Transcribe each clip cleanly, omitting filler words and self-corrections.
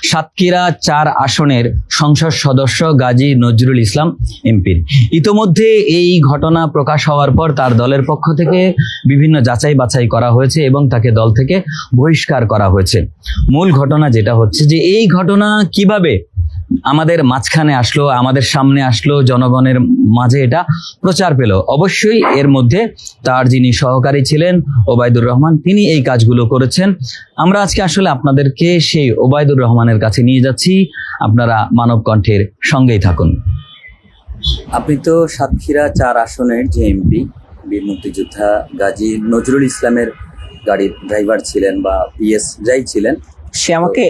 সাতক্ষীরা 4 আসনের সংসদ সদস্য গাজী নজরুল ইসলাম এমপির। ইতোমধ্যে এই ঘটনা প্রকাশ হওয়ার পর তার দলের পক্ষ থেকে বিভিন্ন যাচাই বাছাই করা হয়েছে এবং তাকে দল থেকে বহিষ্কার করা হয়েছে। মূল ঘটনা যেটা হচ্ছে যে এই ঘটনা কিভাবে আমাদের মাঝখানে আসলো, আমাদের সামনে আসলো, জনগণের মাঝে এটা প্রচার পেল, অবশ্যই এর মধ্যে তার যিনি সহকারী ছিলেন ওবায়দুর রহমান, তিনি এই কাজগুলো করেছেন। আমরা আজকে আসলে আপনাদেরকে সেই ওবায়দুর রহমানের কাছে নিয়ে যাচ্ছি, আপনারা মানব কণ্ঠের সঙ্গেই থাকুন। আপনি তো সাতক্ষীরা 4 আসনের যে এমপি, বীর মুক্তিযোদ্ধা গাজী নজরুল ইসলামের গাড়ির ড্রাইভার ছিলেন বা পিএস যাই ছিলেন। সে আমাকে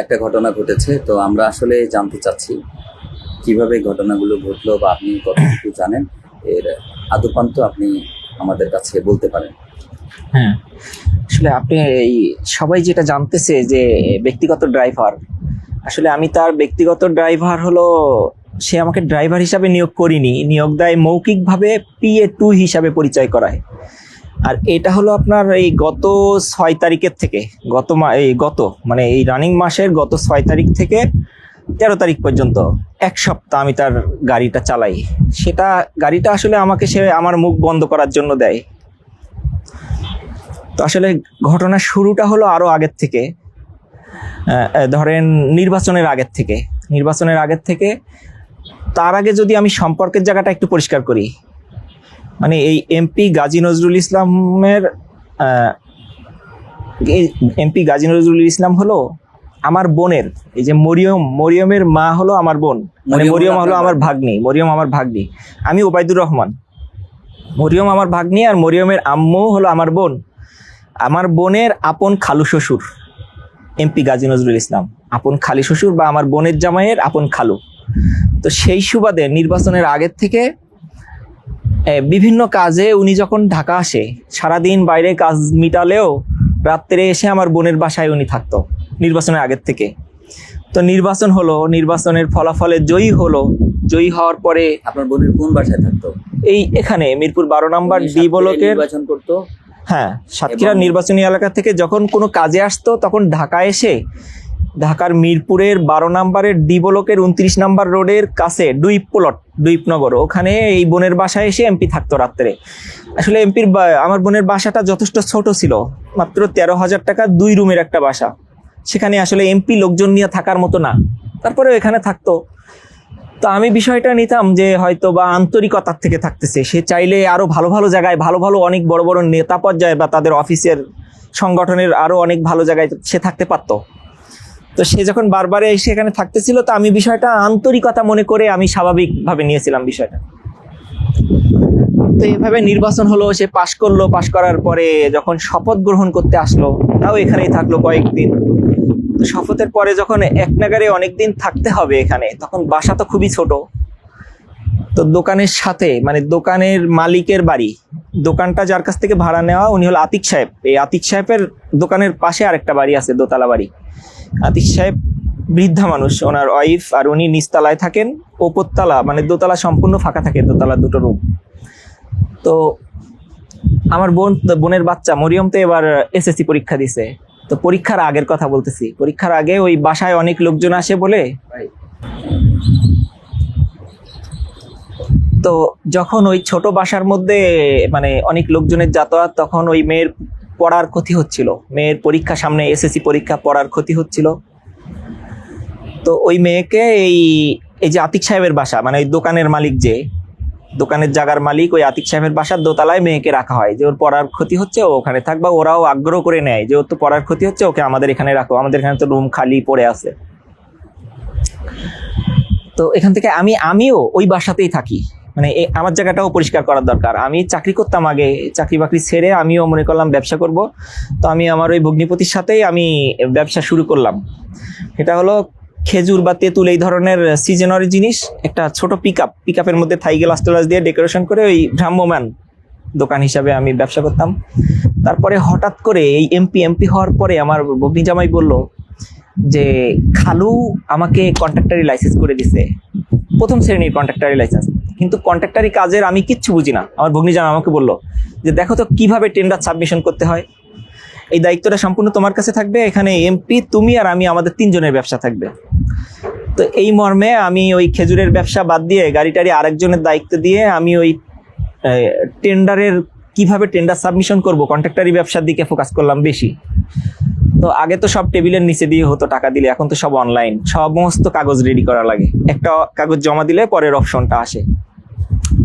একটা ঘটনা ঘটেছে, তো আমরা আসলে জানতে চাচ্ছি কিভাবে ঘটনাগুলো ঘটলো বা আপনি কতটুকু জানেন, এর আদপান্ত আপনি আমাদের কাছে বলতে পারেন। হ্যাঁ, আসলে আপনি এই সবাই যেটা জানতেছে যে ব্যক্তিগত ড্রাইভার, আসলে আমি তার ব্যক্তিগত ড্রাইভার হলো, সে আমাকে ড্রাইভার হিসাবে নিয়োগ করিনি, নিয়োগ দেয় মৌখিকভাবে PA2 হিসাবে পরিচয় করায়। আর এটা হলো আপনার এই গত 6 তারিখের থেকে মানে এই রানিং মাসের গত 6 তারিখ থেকে 13 তারিখ পর্যন্ত 1 সপ্তাহ আমি তার গাড়িটা চালাই। গাড়িটা আসলে আমাকে সে আমার মুখ বন্ধ করার জন্য দেয়। তো আসলে ঘটনার শুরুটা হলো আরো আগের থেকে, ধরেন নির্বাচনের আগের থেকে। তার আগে যদি আমি সম্পর্কের জায়গাটা একটু পরিষ্কার করি, মানে এই এমপি গাজী নজরুল ইসলাম হলো আমার বোনের, এই যে মরিয়মের মা হলো আমার বোন, মানে মরিয়ম হলো আমার ভাগ্নি। আমি ওবায়দুর রহমান, মরিয়ম আমার ভাগ্নি, আর মরিয়মের আম্মু হলো আমার বোন। আমার বোনের আপন খালু শ্বশুর এমপি গাজী নজরুল ইসলাম, আপন খালি শ্বশুর বা আমার বোনের জামাইয়ের আপন খালু। তো সেই সুবাদে নির্বাচনের আগের থেকে বিভিন্ন কাজে উনি যখন ঢাকা আসে, সারাদিন বাইরে কাজ মিটালেও রাত্রে এসে আমার বোনের বাসায় উনি থাকতো নির্বাচনের আগের থেকে। তো নির্বাচন হলো, নির্বাচনের ফলাফলে জয়ী হওয়ার পরে আপনার বোনের কোন বাসায় থাকতো? এখানে মিরপুর 12 নম্বর ডি ব্লকের নির্বাচন করতো। হ্যাঁ, সাতক্ষীরা নির্বাচনী এলাকা থেকে যখন কোনো কাজে আসতো তখন ঢাকা এসে ঢাকার মিরপুরের 12 নম্বরের ডি ব্লকের 29 নম্বর রোডের কাছে ডুইপনগর, ওখানে এই বোনের বাসায় এসে এমপি থাকতো রাত্রে। আসলে আমার বোনের বাসাটা যথেষ্ট ছোট ছিল, মাত্র 13,000 টাকা 2 রুমের একটা বাসা। সেখানে আসলে এমপি লোকজন নিয়ে থাকার মতো না, তারপরে এখানে থাকতো। তো আমি বিষয়টা নিতাম যে হয়তো বা আন্তরিকতার থেকে থাকতেছে, সে চাইলে আরো ভালো ভালো জায়গায়, ভালো অনেক বড় বড় নেতা পর্যায়ে বা তাদের অফিসের সংগঠনের আরো অনেক ভালো জায়গায় সে থাকতে পারতো। তো সে যখন বারবারে এসে এখানে থাকতেছিল, তো আমি বিষয়টা আন্তরিকতা মনে করে আমি স্বাভাবিকভাবে নিয়েছিলাম বিষয়টা। তো এইভাবে নির্বাচন হলো, সে পাশ করলো। পাশ করার পরে যখন শপথ গ্রহণ করতে আসলো, তাও এখানেই থাকলো কয়েকদিন। তো শপথের পরে যখন এক নাগারে অনেকদিন থাকতে হবে এখানে, তখন বাসা তো খুবই ছোট। তো দোকানের সাথে, মানে দোকানের মালিকের বাড়ি, দোকানটা যার কাছ থেকে ভাড়া নেওয়া উনি হলো আতিক সাহেব। এই আতিক সাহেবের দোকানের পাশে আরেকটা বাড়ি আছে, দোতলা বাড়ি। আতিক সাহেব বৃদ্ধা মানুষ, ওনার ওয়াইফ আর উনি নিচতলায় থাকেন, ওপরতলা মানে দোতলা সম্পূর্ণ ফাঁকা থাকে, দোতলা 2টো রুম। তো আমার বোনের বাচ্চা মরিয়ম তো এবার SSC পরীক্ষা দিছে। তো পরীক্ষার আগের কথা বলতেছি, পরীক্ষার আগে ওই বাসায় অনেক লোকজন আসে বলে, তো যখন ওই ছোট বাসার মধ্যে মানে অনেক লোকজনের যাতায়াত, তখন ওই মেয়ের পড়ার ক্ষতি হচ্ছিল, মেয়ের পরীক্ষা সামনে, SSC পরীক্ষা, পড়ার ক্ষতি হচ্ছিল। তো ওই মেয়েকে এই যে আতিক সাহেবের বাসা, মানে ওই দোকানের মালিক, যে দোকানের জায়গার মালিক, ওই আতিক সাহেবের বাসার দোতলায় মেয়েকে রাখা হয়, যে ওর পড়ার ক্ষতি হচ্ছে, ও ওখানে থাকবা। ওরাও আগ্রহ করে নেয় যে ওর তো পড়ার ক্ষতি হচ্ছে, ওকে আমাদের এখানে রাখো, আমাদের এখানে তো রুম খালি পড়ে আছে। তো এখান থেকে আমিও ওই বাসাতেই থাকি, মানে আমার জায়গাটাও পরিষ্কার করার দরকার। আমি চাকরি করতাম আগে, চাকরি বাকরি ছেড়ে আমিও মনে করলাম ব্যবসা করব। তো আমি আমার ওই ভগ্নিপতির সাথেই আমি ব্যবসা শুরু করলাম। এটা হলো খেজুর বা তেঁতুল, এই ধরনের সিজনারি জিনিস, একটা ছোট পিকআপের মধ্যে থাই গ্লাস দিয়ে ডেকোরেশন করে ওই ভ্রাম্যমান দোকান হিসাবে আমি ব্যবসা করতাম। তারপরে হঠাৎ করে এই এমপি হওয়ার পরে আমার ভগ্নি জামাই বলল যে খালু আমাকে কন্ট্রাক্টরি লাইসেন্স করে দিছে, 1ম শ্রেণীর কন্ট্রাক্টরি লাইসেন্স। কিন্তু কন্ট্রাক্টরি কাজের আমি কিচ্ছু বুঝি না। আমার ভগ্নি জামাই আমাকে বললো যে দেখো তো কিভাবে টেন্ডার সাবমিশন করতে হয়। এই দায়িত্বটা সম্পূর্ণ তোমার কাছে থাকবে, এখানে এমপি তুমি আর আমি, আমাদের 3 জনের ব্যবসা থাকবে। তো এই মর্মে আমি ওই খেজুরের ব্যবসা বাদ দিয়ে গাড়িটারি আরেকজনের দায়িত্ব দিয়ে আমি ওই টেন্ডারের কিভাবে টেন্ডার সাবমিশন করব কন্ট্রাক্টারি ব্যবসার দিকে ফোকাস করলাম বেশি। তো আগে তো সব টেবিলের নিচে দিয়ে হতো টাকা দিলে, এখন তো সব অনলাইন, সমস্ত কাগজ রেডি করা লাগে, একটা কাগজ জমা দিলে পরের অপশনটা আসে।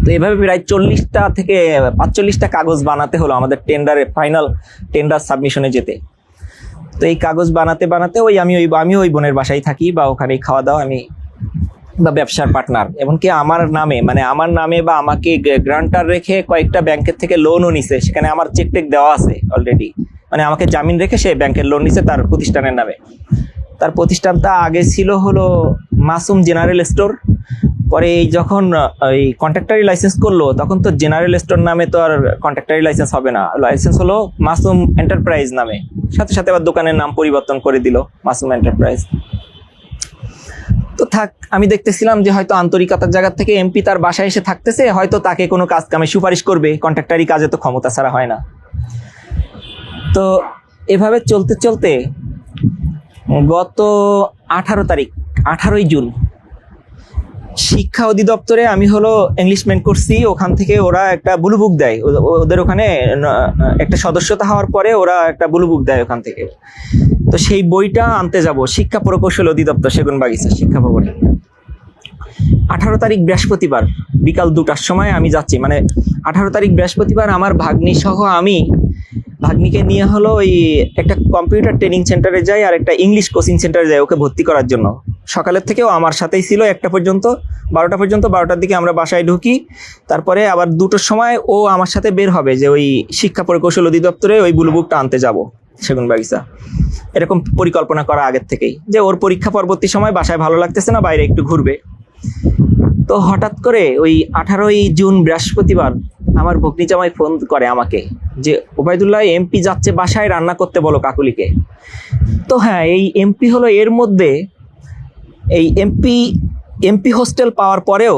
তো এভাবে প্রায় 40টা থেকে 45টা কাগজ বানাতে হলো আমাদের টেন্ডারে, ফাইনাল টেন্ডার সাবমিশনে যেতে। তো এই কাগজ বানাতে বানাতে আমি ওই বোনের বাসায় থাকি বা ওখানেই খাওয়া দাওয়া, আমি বা ব্যবসার পার্টনার, এমনকি আমার নামে বা আমাকে গ্রান্টার রেখে কয়েকটা ব্যাংকের থেকে লোনও নিছে, সেখানে আমার চেক টেক দেওয়া আছে অলরেডি, মানে আমাকে জামিন রেখে সে ব্যাংকের লোন নিছে তার প্রতিষ্ঠানের নামে। তার প্রতিষ্ঠানটা আগে ছিল হলো মাসুম জেনারেল স্টোর, পরে এই যখন ওই কন্ট্রাক্টারি লাইসেন্স করলো তখন তো জেনারেল স্টোর নামে তো আর কন্ট্রাক্টারি লাইসেন্স হবে না, লাইসেন্স হলো মাসুম এন্টারপ্রাইজ নামে, সাথে সাথে আবার দোকানের নাম পরিবর্তন করে দিল মাসুম এন্টারপ্রাইজ। তো থাক, আমি দেখতেছিলাম যে হয়তো আন্তরিকতার জায়গা থেকে এমপি তার বাসায় এসে থাকতেছে, হয়তো তাকে কোনো কাজ কামে সুপারিশ করবে, কন্ট্রাক্টারি কাজে তো ক্ষমতা ছাড়া হয় না। তো এভাবে চলতে চলতে গত 18ই জুন শিক্ষা অধিদপ্তরে আমি হলো ইংলিশমেন্ট করছি, ওখান থেকে ওরা একটা ব্লু বুক দেয়, ওদের ওখানে একটা সদস্যতা হওয়ার পরে ওরা একটা ব্লু বুক দেয় ওখান থেকে। তো সেই বইটা আনতে যাব শিক্ষা প্রকৌশল অধিদপ্তর সেগুনবাগিচা শিক্ষা ভবনে। 18 তারিখ বৃহস্পতিবার বিকাল 2টার সময় আমি যাচ্ছি, মানে 18 তারিখ বৃহস্পতিবার আমার ভাগ্নি সহ আমি ভাগ্নিকে নিয়ে হলো ওই একটা কম্পিউটার ট্রেনিং সেন্টারে যাই আর একটা ইংলিশ কোচিং সেন্টারে যাই ওকে ভর্তি করার জন্য। সকালের থেকেও আমার সাথেই ছিল 1টা পর্যন্ত, 12টা পর্যন্ত, 12টার দিকে আমরা বাসায় ঢুকি, তারপরে আবার 2টোর সময় ও আমার সাথে বের হবে যে ওই শিক্ষা প্রকৌশল অধিদপ্তরে ওই ব্লু বুকটা আনতে যাব সেগুনবাগিচা। এরকম পরিকল্পনা করা আগের থেকেই, যে ওর পরীক্ষা পরবর্তী সময় বাসায় ভালো লাগতেছে না, বাইরে একটু ঘুরবে। তো হঠাৎ করে ওই 18ই জুন বৃহস্পতিবার আমার ভগ্নী জামাই ফোন করে আমাকে যে ওবায়দুল্লাহ এমপি যাচ্ছে বাসায়, রান্না করতে বলো কাকুলিকে। তো হ্যাঁ, এই এমপি হলো এর মধ্যে এই এমপি হোস্টেল পাওয়ার পরেও,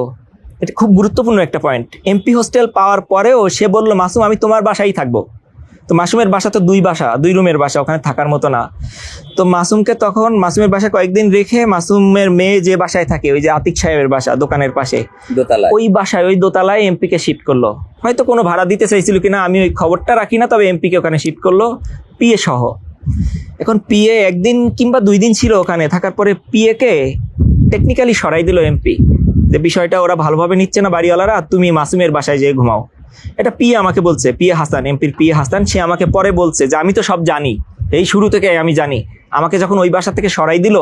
এটা খুব গুরুত্বপূর্ণ একটা পয়েন্ট, এমপি হোস্টেল পাওয়ার পরেও সে বললো মাসুম আমি তোমার বাসায় থাকবো। তো মাসুমের বাসা তো 2 রুমের বাসা, ওখানে থাকার মতো না। তো মাসুমকে তখন মাসুমের বাসায় কয়েকদিন রেখে মাসুমের মেয়ে যে বাসায় থাকে, ওই যে আতিক সাহেবের বাসা দোকানের পাশে, ওই বাসায় ওই দোতলায় এমপিকে শিফট করলো। হয়তো কোনো ভাড়া দিতে চাইছিল কিনা, আমি ওই খবরটা রাখি না, তবে এমপিকে ওখানে শিফট করলো পিএ সহ। এখন পিএ 1 দিন কিংবা 2 দিন ছিল ওখানে, থাকার পরে পিএকে টেকনিক্যালি সরাই দিল এমপি, যে বিষয়টা ওরা ভালোভাবে নিচ্ছে না বাড়িওয়ালারা, তুমি মাসুমের বাসায় যেয়ে ঘুমাও। এটা পিএ আমাকে বলছে, পিএ হাসান, এমপির পিএ হাসান, সে আমাকে পরে বলছে যে আমি তো সব জানি, এই শুরু থেকে আমি জানি, আমাকে যখন ওই বাসা থেকে সরাই দিল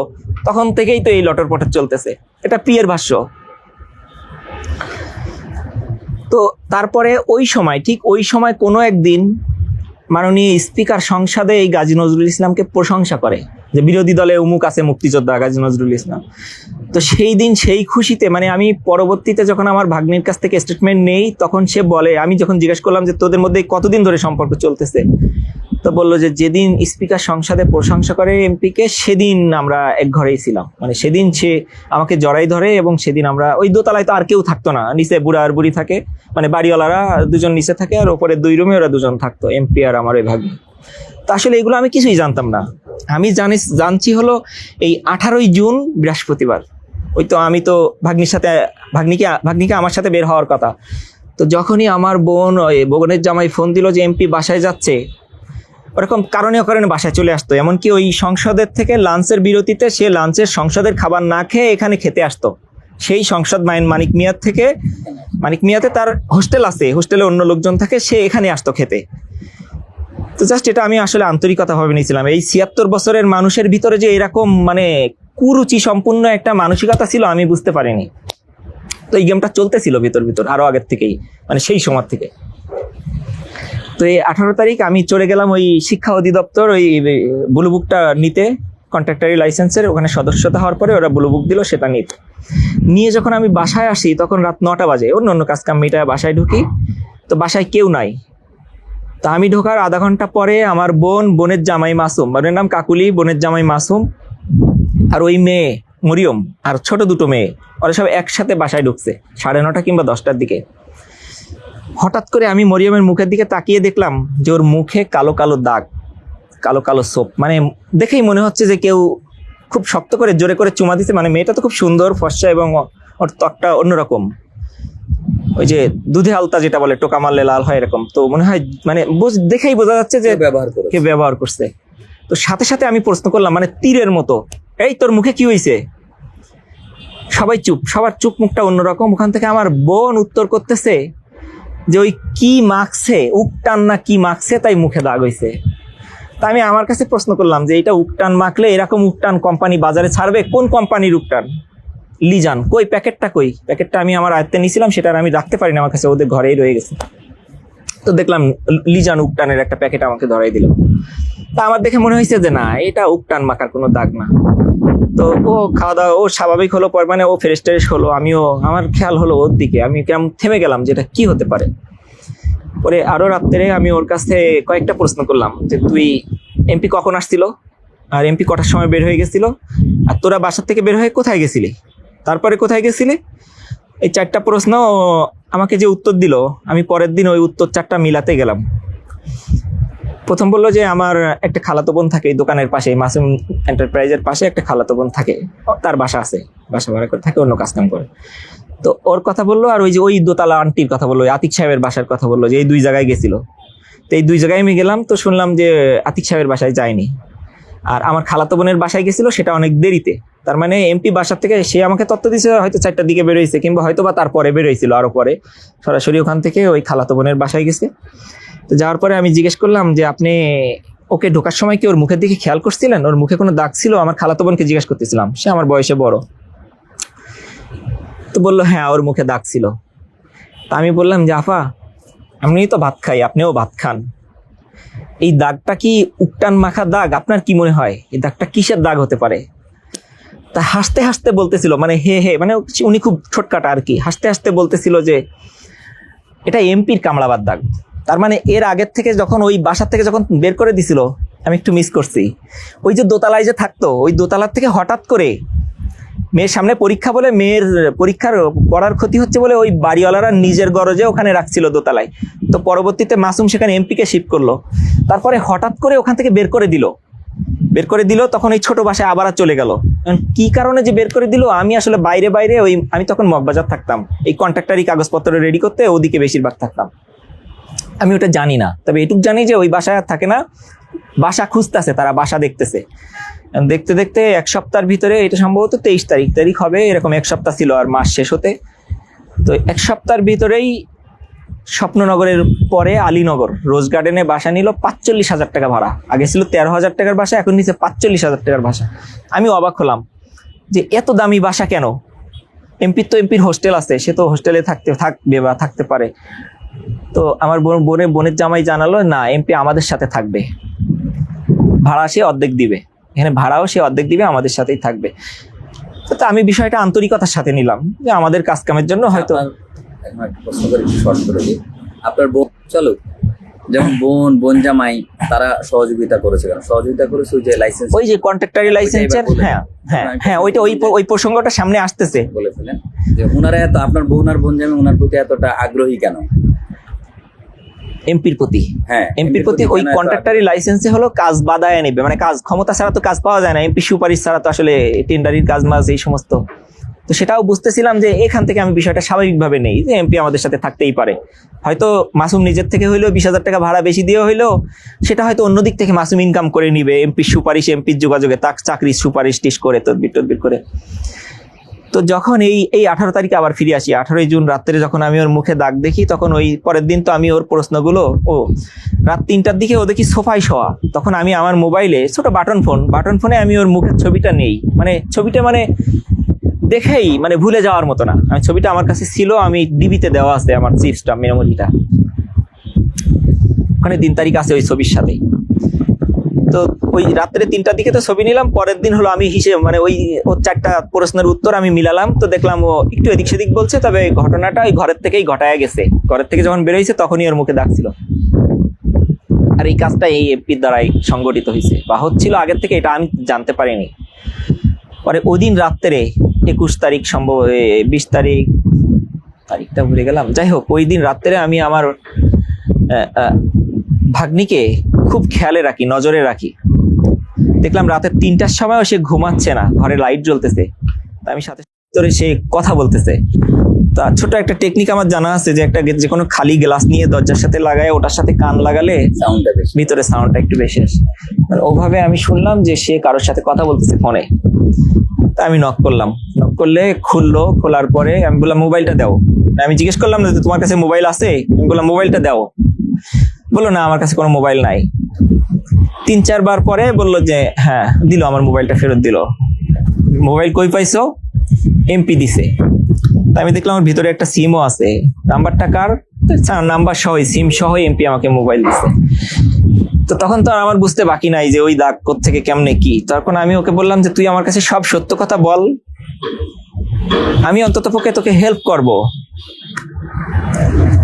তখন থেকেই তো এই লটর পটর চলতেছে। এটা পিএর ভাষ্য। তো তারপরে ঠিক ওই সময় কোনো একদিন মাননীয় স্পিকার সংসদে এই গাজী নজরুল ইসলামকে প্রশংসা করে যে বিরোধী দলে অমুক আছে মুক্তিযোদ্ধা গাজী নজরুল ইসলাম। তো সেই দিন সেই খুশিতে, মানে আমি পরবর্তীতে যখন আমার ভাগ্নির কাছ থেকে স্টেটমেন্ট নেই তখন সে বলে, আমি যখন জিজ্ঞেস করলাম যে তোদের মধ্যে কতদিন ধরে সম্পর্ক চলতেছে, তো বললো যে যেদিন স্পিকার সংসদে প্রশংসা করে এমপিকে সেদিন আমরা এক ঘরেই ছিলাম, মানে সেদিন সে আমাকে জড়াই ধরে এবং সেদিন আমরা ওই দোতলায় তো আর কেউ থাকতো না, নিচে বুড়া আর বুড়ি থাকে, মানে বাড়িওয়ালারা 2 জন নিচে থাকে আর ওপরে 2 রুমে ওরা 2 জন থাকতো, এমপি আর আমার ওই ভাগ্নি। তো আসলে এগুলো আমি কিছুই জানতাম না, আমি জানছি হলো এই 18ই জুন বৃহস্পতিবার, ওই তো আমি তো ভাগ্নিকে আমার সাথে বের হওয়ার কথা। তো যখনই আমার বোনের জামাই ফোন দিল যে এমপি বাসায় যাচ্ছে, ওরকম কারণে বাসায় চলে আসতো, এমনকি ওই সংসদের থেকে লাঞ্চের বিরতিতে সে সংসদের খাবার না খেয়ে এখানে খেতে আসতো, সেই সংসদ মানিক মিয়াতে তার হোস্টেল আছে, হোস্টেলে অন্য লোকজন থাকে, সে এখানে আসতো খেতে। তো জাস্ট এটা আমি আসলে আন্তরিকতা ভাবে নিয়েছিলাম, এই 76 বছরের মানুষের ভিতরে যে এরকম মানে কুরুচি সম্পূর্ণ একটা মানসিকতা ছিল আমি বুঝতে পারিনি। তো এই গেমটা চলতেছিল ভিতর আরো আগের থেকেই, মানে সেই সময় থেকে। তো এই 18 তারিখ আমি চলে গেলাম ওই শিক্ষা অধিদপ্তর ওই ব্লু বুকটা নিতে, কন্ট্রাক্টারি লাইসেন্সের ওখানে সদস্যতা হওয়ার পরে ওরা ব্লু বুক দিল, সেটা নিয়ে যখন আমি বাসায় আসি তখন রাত 9টা বাজে, অন্য কাজ কাম মিটায় বাসায় ঢুকি, তো বাসায় কেউ নাই। তো আমি ঢোকার আধা ঘন্টা পরে আমার বোনের জামাই মাসুম, বোনের নাম কাকুলি, বোনের জামাই মাসুম আর ওই মেয়ে মরিয়ম আর ছোট 2টো মেয়ে, ওরা সব একসাথে বাসায় ঢুকছে 9:30 কিংবা 10টার দিকে। হঠাৎ করে আমি মরিয়মের মুখের দিকে তাকিয়ে দেখলাম যে ওর মুখে কালো কালো দাগ, কালো কালো সোপ, মানে দেখেই মনে হচ্ছে যে কেউ খুব শক্ত করে জোরে করে চুমা দিছে। মানে মেয়েটা তো খুব সুন্দর ফর্সা এবং ওর ত্বকটা অন্যরকম, ওই যে দুধে আলতা যেটা বলে টোকা মারলে লাল হয় এরকম। তো মনে হয় মানে দেখেই বোঝা যাচ্ছে যে কে ব্যবহার করছে। তো সাথে সাথে আমি প্রশ্ন করলাম মানে তীরের মতো, এই তোর মুখে কি হয়েছে? সবাই চুপ, সবার চুপ, মুখটা অন্যরকম। ওখান থেকে আমার বোন উত্তর করতেছে যে ওই কি মাখছে, উকটান না কি মাখছে, তাই মুখে দাগ হয়েছে। তা আমি আমার কাছে প্রশ্ন করলাম যে এটা উকটান মাখলে এরকম উকটান কোম্পানি বাজারে ছাড়বে? কোন কোম্পানির উকটান? লিজান। কই প্যাকেটটা, কই প্যাকেটটা? আমি আমার আয়ত্তে নিয়েছিলাম, সেটা আর আমি রাখতে পারি না, আমার কাছে ওদের ঘরেই রয়ে গেছে। তো দেখলাম লিজান উকটানের একটা প্যাকেট আমাকে ধরাই দিল। তা আমার দেখে মনে হয়েছে যে না, এটা উকটান মাখার কোনো দাগ না। তো ও খাওয়া দাওয়া ও স্বাভাবিক হলো, পর মানে ও ফ্রেশ ট্রেশ হলো, আমিও আমার খেয়াল হলো ওর দিকে। আমি কেমন থেমে গেলাম যে এটা কি হতে পারে। পরে আরো রাত্রে আমি ওর কাছে কয়েকটা প্রশ্ন করলাম যে তুই এমপি কখন আসছিল, আর এমপি কটার সময় বের হয়ে গেছিল, আর তোরা বাসার থেকে বের হয়ে কোথায় গেছিলি, তারপরে কোথায় গেছিলি। এই 4টা প্রশ্ন আমাকে যে উত্তর দিল, আমি পরের দিন ওই উত্তর 4টা মিলাতে গেলাম। প্রথম বললো যে আমার একটা খালাতো বোন থাকে এই দোকানের পাশে, মাসুম এন্টারপ্রাইজের পাশে একটা খালাতো বোন থাকে, তার বাসা আছে, বাসা ভাড়া করে থাকে, অন্য কাজ কাম করে। তো ওর কথা বললো, আর ওই যে ওই দোতলা আন্টির কথা বললো, আতিক সাহেবের বাসার কথা বললো, যে এই 2 জায়গায় গেছিল। তো এই 2 জায়গায় আমি গেলাম, তো শুনলাম যে আতিক সাহেবের বাসায় যায়নি, আর আমার খালাতো বোনের বাসায় গেছিল, সেটা অনেক দেরিতে। তার মানে এমপি বাসার থেকে সে আমাকে তথ্য দিয়েছে হয়তো 4টার দিকে বেরোইছে, কিংবা হয়তো বা তারপরে বেরোইছিল, আরো পরে সরাসরি ওখান থেকে ওই খালাতো বোনের বাসায় গেছে। তো যাওয়ার পরে আমি জিজ্ঞেস করলাম যে আপনি ওকে ঢোকার সময় কি ওর মুখের দিকে খেয়াল করছিলেন, ওর মুখে কোনো দাগ ছিল? আমার খালাতো বোনকে জিজ্ঞেস করতেছিলাম, সে আমার বয়সে বড়। তো বললো হ্যাঁ, ওর মুখে দাগ ছিল। তা আমি বললাম যে আফা, আপনি তো ভাত খাই, আপনিও ভাত খান, এই দাগটা কি উকটান মাখা দাগ? আপনার কি মনে হয় এই দাগটা কিসের দাগ হতে পারে? তা হাসতে হাসতে বলতেছিল, মানে হে হে, মানে উনি খুব ছোটকাটা আর কি, হাসতে হাসতে বলতেছিল যে এটা এমপির কামড়াবার দাগ। তার মানে এর আগের থেকে যখন ওই বাসার থেকে যখন বের করে দিছিল, আমি একটু মিস করছি, ওই যে দোতলায় যে থাকতো, ওই দোতলার থেকে হঠাৎ করে মেয়ের সামনে পরীক্ষা বলে, মেয়ের পরীক্ষার পড়ার ক্ষতি হচ্ছে বলে ওই বাড়িওয়ালারা নিজের গরজে ওখানে রাখছিল দোতলায়। তো পরবর্তীতে মাসুম সেখানে এমপিকে শিফট করলো, তারপরে হঠাৎ করে ওখান থেকে বের করে দিল, তখন এই ছোট বাসায় আবার চলে গেল। কি কারণে যে বের করে দিল, আমি আসলে বাইরে ওই, আমি তখন মগবাজার থাকতাম, এই কন্ট্রাক্টারি কাগজপত্র রেডি করতে ওদিকে বেশিরভাগ থাকতাম, আমি ওটা জানি না। তবে এটুক জানি যে ওই বাসায় থাকে না, বাসা খুঁজতেছে, তারা বাসা দেখতেছে। দেখতে দেখতে 1 সপ্তাহের ভিতরে, এটা সম্ভবত 23 তারিখ হবে, এরকম 1 সপ্তাহ ছিল আর মাস শেষ হতে। তো 1 সপ্তাহের ভিতরেই স্বপ্ননগরের পরে আলীনগর রোজ গার্ডেনে বাসা নিল 45,000 টাকা ভাড়া। আগে ছিল 13,000 টাকার বাসা, এখন নিচে 45,000 টাকার বাসা। আমি অবাক হলাম যে এত দামি বাসা কেন? এমপির হোস্টেল আছে, সে তো হোস্টেলে থাকবে বা থাকতে পারে। তো আমার বোনের জামাই জানালো না, এমপি আমাদের সাথে থাকবে, ভাড়া সে অর্ধেক দিবে, এখানে ভাড়াও সে অর্ধেক দিবে, আমাদের সাথেই থাকবে। তো আমি বিষয়টা আন্তরিকতার সাথে নিলাম যে আমাদের কাজ কামের জন্য হয়তো। প্রশ্ন করে শর্ট করে দিই, আপনার বোন চলো, যেমন বোন জামাই তারা সহযোগিতা করেছে, কেন সহযোগিতা করেছে? ওই যে লাইসেন্স, ওই যে কন্ট্রাক্টরি লাইসেন্সের, হ্যাঁ ওইটা ওই প্রসঙ্গটা সামনে আসতেছে। বলে ফেলেন যে ওনারা এত, আপনার বোন আর বোন জামাই ওনার প্রতি এতটা আগ্রহী কেন? এমপির প্রতি, হ্যাঁ এমপির প্রতি ওই কন্ট্রাক্টরি লাইসেন্সে হলো কাজ বাদায় নেবে, মানে কাজ ক্ষমতা ছাড়া তো কাজ পাওয়া যায় না, এমপি সুপারিশ ছাড়া তো আসলে টেন্ডারির কাজ মাছ এই সমস্ত। তো সেটাও বুঝতেছিলাম যে এখান থেকে আমি বিষয়টা স্বাভাবিকভাবে নেই যে এমপি আমাদের সাথে থাকতেই পারে। হয়তো মাসুম নিজের থেকে হইলেও 20,000 টাকা ভাড়া বেশি দিয়ে হইলো, সেটা হয়তো অন্য দিক থেকে মাসুম ইনকাম করে নিবে, এমপির সুপারিশ, এমপির যোগাযোগে তার চাকরির সুপারিশ টিস করে তদবির করে। তো যখন এই 18 তারিখে আবার ফিরে আসি, 18 জুন রাত্রে যখন আমি ওর মুখে দাগ দেখি, তখন ওই পরের দিন তো আমি ওর প্রশ্নগুলো, রাত 3টার দিকে ও দেখি সোফায় শোয়া, তখন আমি আমার মোবাইলে ছোট বাটন ফোনে আমি ওর মুখের ছবিটা নেই, মানে ছবিটা মানে দেখেই মানে ভুলে যাওয়ার মতো না, আমি ছবিটা আমার কাছে ছিল, আমি ডিবিতে দেওয়া আছে আমার চিপসটা, মেমোরিটা ওখানে 3 তারিখ আছে ওই ছবির সাথেই। তো ওই রাত্রে 3টার দিকে তো ছবি নিলাম, পরের দিন হলো আমি হিসেবে মানে ওই ওর 4টা প্রশ্নের উত্তর আমি মিলালাম, তো দেখলাম ও একটু এদিক সেদিক বলছে, তবে ঘটনাটা ওই ঘরের থেকেই ঘটায় গেছে, ঘরের থেকে যখন বেরোইছে তখনই ওর মুখে দাগ ছিল। আর এই কাজটা এই এমপির দ্বারাই সংগঠিত হয়েছে বা হচ্ছিল আগের থেকে, এটা আমি জানতে পারিনি। পরে ওই দিন রাত্রে 21 তারিখ সম্ভব, 20 তারিখটা ভুলে গেলাম, যাই হোক ওই দিন রাত্রে আমি আমার ভাগ্নিকে খুব খেয়ালে রাখি, নজরে রাখি। দেখলাম রাতে 3টার সময়ও সে ঘুমাচ্ছে না, ঘরে লাইট জ্বলতেছে। তা আমি সাথে সাথে সে কথা বলতেছে। তা ছোট একটা টেকনিক আমার জানা আছে যে যে কোনো খালি গ্লাস নিয়ে দরজার সাথে লাগায় ওটার সাথে কান লাগালে সাউন্ডটা বেশি। ভিতরে সাউন্ডটা একটু বেশি আসে। মানে ওভাবে আমি শুনলাম যে সে কারোর সাথে কথা বলতেছে ফোনে। তা আমি নক করলাম, নক করলে খুললো। খোলার পরে আমি বললাম মোবাইলটা দাও। আমি জিজ্ঞেস করলাম যে তোমার কাছে মোবাইল আছে? আমি বললাম মোবাইলটা দাও। বললো না আমার কাছে কোনো মোবাইল নাই। 3-4 বার পরে বললো যে হ্যাঁ দিল, আমার মোবাইলটা ফেরত দিল। মোবাইল কই পাইছো? এমপি দিছে। তা আমি দেখলাম আমার ভিতরে একটা সিমও আছে। নাম্বারটা কার? নাম্বার সহ, সিম সহ এমপি আমাকে মোবাইল দিছে। তো তখন তো আর আমার বুঝতে বাকি নাই যে ওই দাগ কোত্থেকে কেমনে কি। তখন আমি ওকে বললাম যে তুই আমার কাছে সব সত্য কথা বল, আমি অন্তত পক্ষে তোকে হেল্প করব।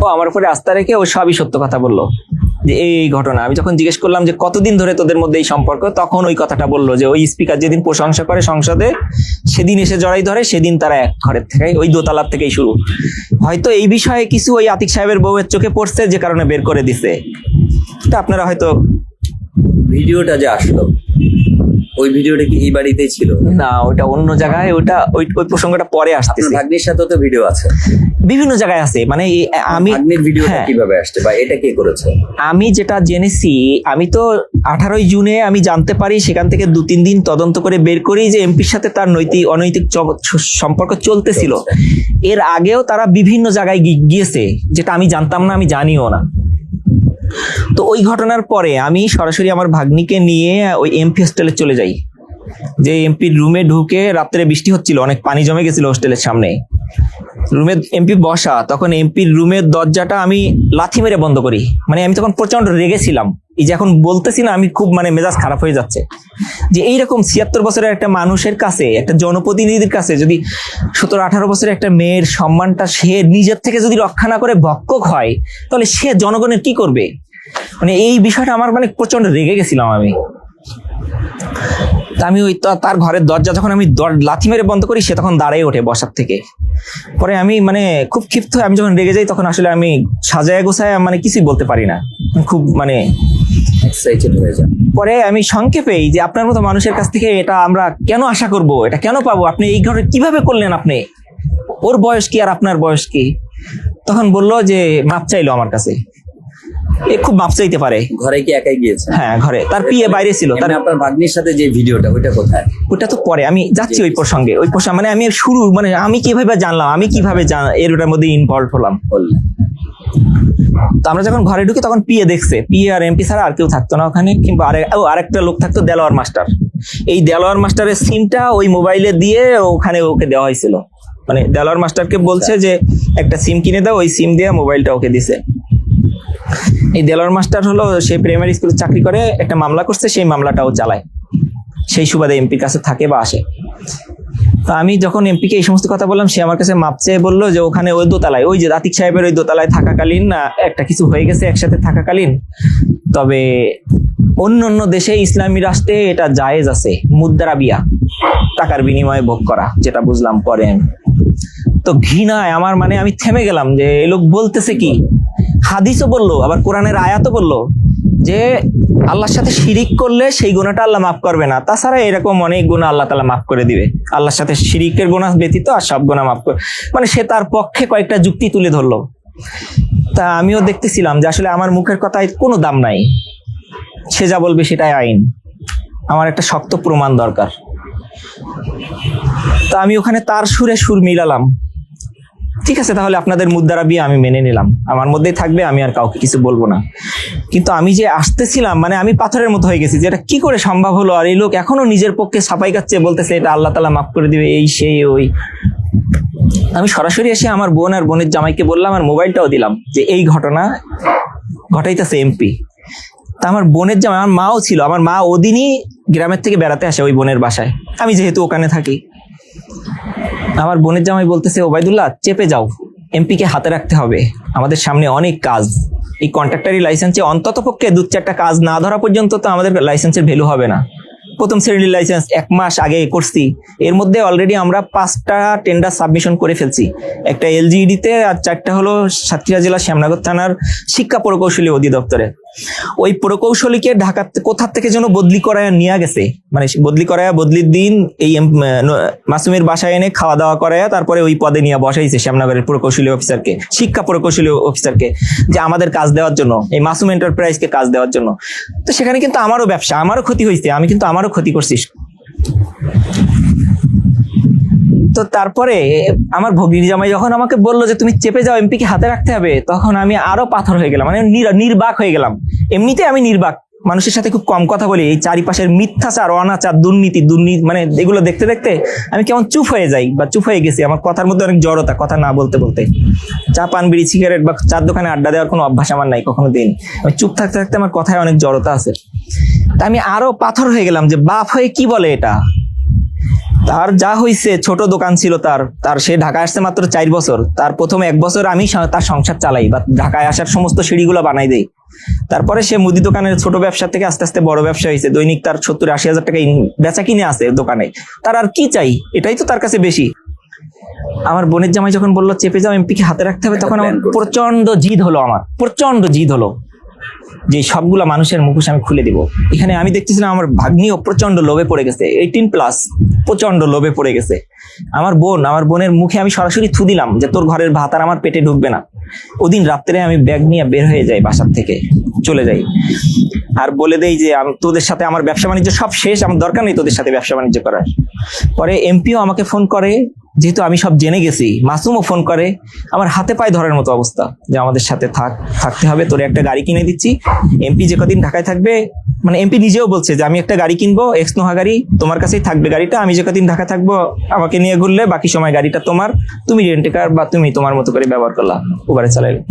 ও আমার উপরে আস্থা রেখে ও সবই সত্য কথা বললো যে এই ঘটনা। আমি যখন জিজ্ঞেস করলাম যে কতদিন ধরে তোদের মধ্যে এই সম্পর্ক, তখন ওই কথাটা বললো যে ওই স্পিকার যেদিন প্রশংসা করে সংসদে সেদিন এসে জড়াই ধরে, সেদিন তারা এক ঘরের থেকে, ওই দোতলার থেকেই শুরু। হয়তো এই বিষয়ে কিছু ওই আতিক সাহেবের বউয়ের চোখে পড়ছে, যে কারণে বের করে দিছে। এটা আপনারা হয়তো ভিডিওটা যে আসলো, ওই ভিডিওটা কি এই বাড়িতেই ছিল? না, ওটা অন্য জায়গায়। ওটা ওই প্রসঙ্গটা পরে আসতেছে। ভাগ্নির সাথে তো ভিডিও আছে, বিভিন্ন জায়গায় আছে। মানে আমি ভাগ্নির ভিডিওটা হ্যাঁ, কিভাবে আসছে বা এটা কে করেছে? আমি যেটা জেনেছি, আমি তো 18ই জুনে আমি জানতে পারি, সেখান থেকে 2-3 দিন তদন্ত করে বের করি যে এমপির সাথে তার অনৈতিক সম্পর্ক চলতেছিল। এর আগেও তারা বিভিন্ন জায়গায় গিয়েছে, যেটা আমি জানতাম না, আমি জানিও না। তো ওই ঘটনার পরে আমি সরাসরি আমার ভাগ্নিকে নিয়ে ওই এমপি হোস্টেলে চলে যাই। যে এমপির রুমে ঢুকে, রাত্রে বৃষ্টি হচ্ছিল, অনেক পানি জমে গেছিল হোস্টেলের সামনে, রুমে এমপি বসা। তখন এমপির রুমের দরজাটা আমি লাথি মেরে বন্ধ করি। মানে আমি তখন প্রচন্ড রেগেছিলাম। এই যে এখন বলতেছি না, আমি খুব মানে মেজাজ খারাপ হয়ে যাচ্ছে যে এইরকম 76 বছরের একটা মানুষের কাছে, একটা জনপ্রতিনিধির কাছে যদি 17-18 বছরের একটা মেয়ের সম্মানটা সে নিজের থেকে যদি রক্ষা না করে ভক্ষক হয়, তাহলে সে জনগণের কি করবে? মানে এই বিষয়টা আমার মানে প্রচন্ড রেগে গেছিলাম আমি। তা আমি ওই তার ঘরের দরজা যখন আমি লাথি মেরে বন্ধ করি, সে তখন দাঁড়িয়ে ওঠে বসার থেকে। পরে আমি মানে খুব ক্ষিপ্ত হয়ে, আমি যখন রেগে যাই তখন আসলে আমি সাজায় গোছায় মানে কিছুই বলতে পারি না, খুব মানে এক্সাইটেড হয়ে যায়। পরে আমি সংক্ষেপেই যে আপনার মতো মানুষের কাছ থেকে এটা আমরা কেন আশা করব, এটা কেন পাবো, আপনি এই ঘরে কিভাবে করলেন, আপনি, ওর বয়স কি আর আপনার বয়স কি? তখন বললো যে মাপ চাইলো আমার কাছে। এ খুব মাপ চাইতে পারে। ঘরে কি একাই গিয়েছে? হ্যাঁ, ঘরে। তার পিএ বাইরে ছিল। তার আপনার ভাগ্নির সাথে যে ভিডিওটা, ওইটা কোথায়? ওটা তো পরে আমি যাচ্ছি ওই প্রসঙ্গে। মানে আমি শুরু, মানে আমি কিভাবে জানলাম, আমি কিভাবে এর ওটার মধ্যে ইনভলভ হলাম। তো আমরা যখন ঘরে ঢুকি তখন পিএ দেখছে, পিএ আর এমপি ছাড়া আর কেউ থাকতো না ওখানে। কিংবা আরেকটা লোক থাকতো, দেলোয়ার মাস্টার। এই দেলোয়ার মাস্টারের সিমটা ওই মোবাইলে দিয়ে ওখানে ওকে দেওয়া হয়েছিল। মানে দেলোয়ার মাস্টারকে বলছে যে একটা সিম কিনে দাও, ওই সিম দিয়ে মোবাইলটা ওকে দিছে। এই দেলোয়ার মাস্টার হলো, সে প্রাইমারি স্কুলে চাকরি করে, একটা মামলা করছে, সেই মামলাটাও চালায়, সেই সুবাদে এমপির কাছে থাকে বা আসে। তো আমি যখন এমপিকে এই সমস্ত কথা বললাম, সে আমার কাছে মাপ চেয়ে বললো যে ওখানে ওই দোতলায়, ওই যে আতিক সাহেবের ওই দোতলায় থাকাকালীন একটা কিছু হয়ে গেছে একসাথে থাকাকালীন। তবে অন্য দেশে, ইসলামী রাষ্ট্রে এটা জায়েজ আছে, মুদ্রা বিয়া, টাকার বিনিময়ে ভোগ করা, যেটা বুঝলাম পরে। তো ঘৃণায় আমার মানে আমি থেমে গেলাম যে এই লোক বলতেছে কি। হাদিসও বললো, আবার কোরআনের আয়াতও বললো যে আল্লাহর সাথে শিরিক করলে সেই গুনাহটা আল্লাহ মাফ করবে না, তাছাড়া এরকম অনেক গুনাহ আল্লাহ তাআলা মাফ করে দিবে। আল্লাহর সাথে শিরিকের গুনাহ ব্যতীত আর সব গুনাহ মাফ করে। মানে সে তার পক্ষে কয়েকটা যুক্তি তুলে ধরলো। তা আমিও দেখতেছিলাম যে আসলে আমার মুখের কথায় কোনো দাম নাই, সে যা বলবে সেটাই আইন, আমার একটা শক্ত প্রমাণ দরকার। তা আমি ওখানে তার সুরে সুর মিলালাম। ঠিক আছে, তাহলে আপনাদের মুদ্রা বিয়ে আমি মেনে নিলাম, আমার মধ্যেই থাকবে, আমি আর কাউকে কিছু বলবো না। কিন্তু আমি যে আসতেছিলাম, মানে আমি পাথরের মতো হয়ে গেছি যে এটা কি করে সম্ভব হলো। আর এই লোক এখনো নিজের পক্ষে সাফাই গাচ্ছে, বলতেছে এটা আল্লাহ তাআলা মাফ করে দিবে, এই সেই ওই। আমি সরাসরি এসে আমার বোন আর বোনের জামাইকে বললাম, আর মোবাইলটাও দিলাম যে এই ঘটনা ঘটাইতেছে এমপি। তা আমার বোনের জামাই, আমার মাও ছিল, আমার মা ওদিনই গ্রামের থেকে বেড়াতে আসে ওই বোনের বাসায়, আমি যেহেতু ওখানে থাকি। আমার বোনের জামাই বলতেছে, ওবায়দুল্লাহ চেপে যাও, এমপিকে হাতে রাখতে হবে, আমাদের সামনে অনেক কাজ। এই কন্ট্রাক্টরি লাইসেন্সে অন্তত পক্ষে 2-4টা কাজ না ধরা পর্যন্ত তো আমাদের লাইসেন্সের ভ্যালু হবে না। প্রথম শ্রেণীর লাইসেন্স 1 মাস আগে করছি, এর মধ্যে অলরেডি আমরা 5টা টেন্ডার সাবমিশন করে ফেলছি। একটা এলজিইডিতে, আর 4টা হলো সাতক্ষীরা জেলা শ্যামনগর থানার শিক্ষা প্রকৌশলী অধিদপ্তরে। ওই প্রকৌশলীকে ঢাকা কোথা থেকে যেন বদলি করায় নিয়ে গেছে, মানে বদলির দিন এই মাসুমের বাসায় এনে খাওয়া দাওয়া করায় তারপরে ওই পদে নিয়ে বসাইছে শ্যামনগরের প্রকৌশলী অফিসারকে, শিক্ষা প্রকৌশলী অফিসারকে, যে আমাদের কাজ দেওয়ার জন্য, এই মাসুম এন্টারপ্রাইজকে কাজ দেওয়ার জন্য। তো সেখানে কিন্তু আমারও ব্যবসা, আমারও ক্ষতি হয়েছে, আমি কিন্তু আমারও ক্ষতি করছিস। তো তারপরে আমার ভগিনী জামাই যখন আমাকে বললো যে তুমি চেপে যাও, এমপি কে হাতে রাখতে হবে, তখন আমি আরো পাথর হয়ে গেলাম, মানে নির্বাক হয়ে গেলাম। এমনিতে আমি নির্বাক, মানুষের সাথে খুব কম কথা বলি, এই চারিপাশের মিথ্যাচার, অনাচার, দুর্নীতি মানে এগুলো দেখতে দেখতে আমি কেমন চুপ হয়ে যাই বা চুপ হয়ে গেছি। আমার কথার মধ্যে অনেক জড়তা, কথা না বলতে বলতে। চা পান বিড়ি সিগারেট বা চার দোকানে আড্ডা দেওয়ার কোনো অভ্যাস আমার নাই কখনো দিন। আমি চুপ থাকতে থাকতে আমার কথায় অনেক জড়তা আছে। তা আমি আরো পাথর হয়ে গেলাম যে বাপ হয়ে কি বলে এটা। তার যা হয়েছে, ছোট দোকান ছিল তার সে ঢাকায় আসছে মাত্র 4 বছর। তার প্রথম 1 বছর আমি তার সংসার চালাই বা ঢাকায় আসার সমস্ত সিঁড়িগুলো বানাই দেই। তারপরে সে মুদি দোকানের ছোট ব্যবসা থেকে আস্তে আস্তে বড় ব্যবসা হয়েছে। দৈনিক তার 70-80 হাজার টাকা বেচা কিনে আছে দোকানে। তার আর কি চাই, এটাই তো তার কাছে বেশি। আমার বোনের জামাই যখন বললো চেপে যাও, এমপি কে হাতে রাখতে হবে, তখন আমার প্রচন্ড জিদ হলো, যে সবগুলা মানুষের মুখোশ আমি খুলে দিব। এখানে আমি দেখতেছিলাম আমার ভাগ্নিও প্রচন্ড লোভে পড়ে গেছে, 18+, প্রচন্ড লোভে পড়ে গেছে। আমার বোনের মুখে আমি সরাসরি থু দিলাম যে তোর ঘরের ভাত আর আমার পেটে ঢুকবে না। ওদিন রাত্রে আমি ব্যাগ নিয়ে বের হয়ে যাই, বাসার থেকে চলে যাই, আর বলে দেই যে আমি তোদের সাথে আমার ব্যবসা বাণিজ্য সব শেষ, আমার দরকার নেই তোদের সাথে ব্যবসা বাণিজ্য করার। পরে এমপিও আমাকে ফোন করে, যেহেতু আমি সব জেনে গেছি। মাসুমও ফোন করে, আমার হাতে পায়ে ধরার মতো অবস্থা, যে আমাদের সাথে থাকতে হবে, তোরে একটা গাড়ি কিনে দিচ্ছি। এমপি যে কদিন ঢাকায় থাকবে, মানে এমপি নিজেও বলছে যে আমি একটা গাড়ি কিনবো, এক্সনোহা গাড়ি, তোমার কাছেই থাকবে গাড়িটা, আমি যে কদিন ঢাকা থাকবো আমাকে নিয়ে ঘুরলে, বাকি সময় গাড়িটা তোমার, তুমি রেন্টে কার বা তুমি তোমার মতো করে ব্যবহার করলা, উবারে চালাইলে।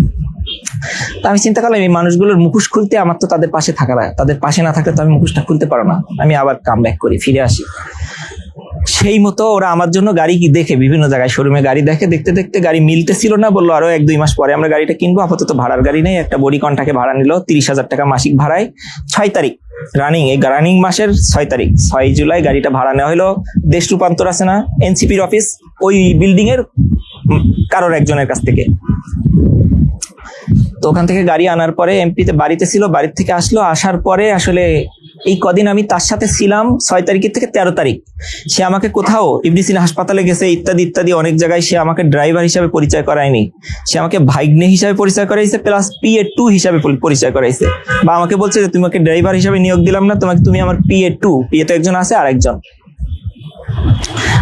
তা আমি চিন্তা করলাম এই মানুষগুলোর মুখোশ খুলতে আমার তো তাদের পাশে থাকা, তাদের পাশে না থাকলে তো আমি মুখোশটা খুলতে পারো না। আমি আবার কাম ব্যাক করি, ফিরে আসি। সেই মতো ওরা আমার জন্য গাড়ি দেখে, বিভিন্ন জায়গায় শোরুমে গাড়ি দেখে, দেখতে দেখতে গাড়ি মিলতেছিল না, বললো আরো 1-2 মাস পরে আমরা গাড়িটা কিনবো, আপাতত ভাড়ার গাড়ি নেই। একটা বডি কন্টাকে ভাড়া নিল 30,000 টাকা মাসিক ভাড়ায়। 6 তারিখ রানিং মাসের 6 তারিখ 6 জুলাই গাড়িটা ভাড়া নেওয়া হলো। দেশ রূপান্তর আছে না, এনসিপির অফিস, ওই বিল্ডিং এর কারোর একজনের কাছ থেকে। তো ওখান থেকে গাড়ি আনার পরে এমপিতে বাড়িতে ছিল, বাড়ির থেকে আসলো, আসার পরে আসলে এই কদিন আমি তার সাথে ছিলাম 6 তারিখের থেকে 13 তারিখ। সে আমাকে কোথাও ইবনে সিনা হাসপাতালে গেছে, ইত্যাদি ইত্যাদি অনেক জায়গায় সে আমাকে ড্রাইভার হিসাবে পরিচয় করায়নি, সে আমাকে ভাইগ্নে হিসাবে পরিচয় করাইছে, প্লাস PA2 হিসাবে পরিচয় করাইছে। বা আমাকে বলছে যে তোমাকে ড্রাইভার হিসাবে নিয়োগ দিলাম না, তুমি আমার PA2, PA তো একজন আছে আর একজন।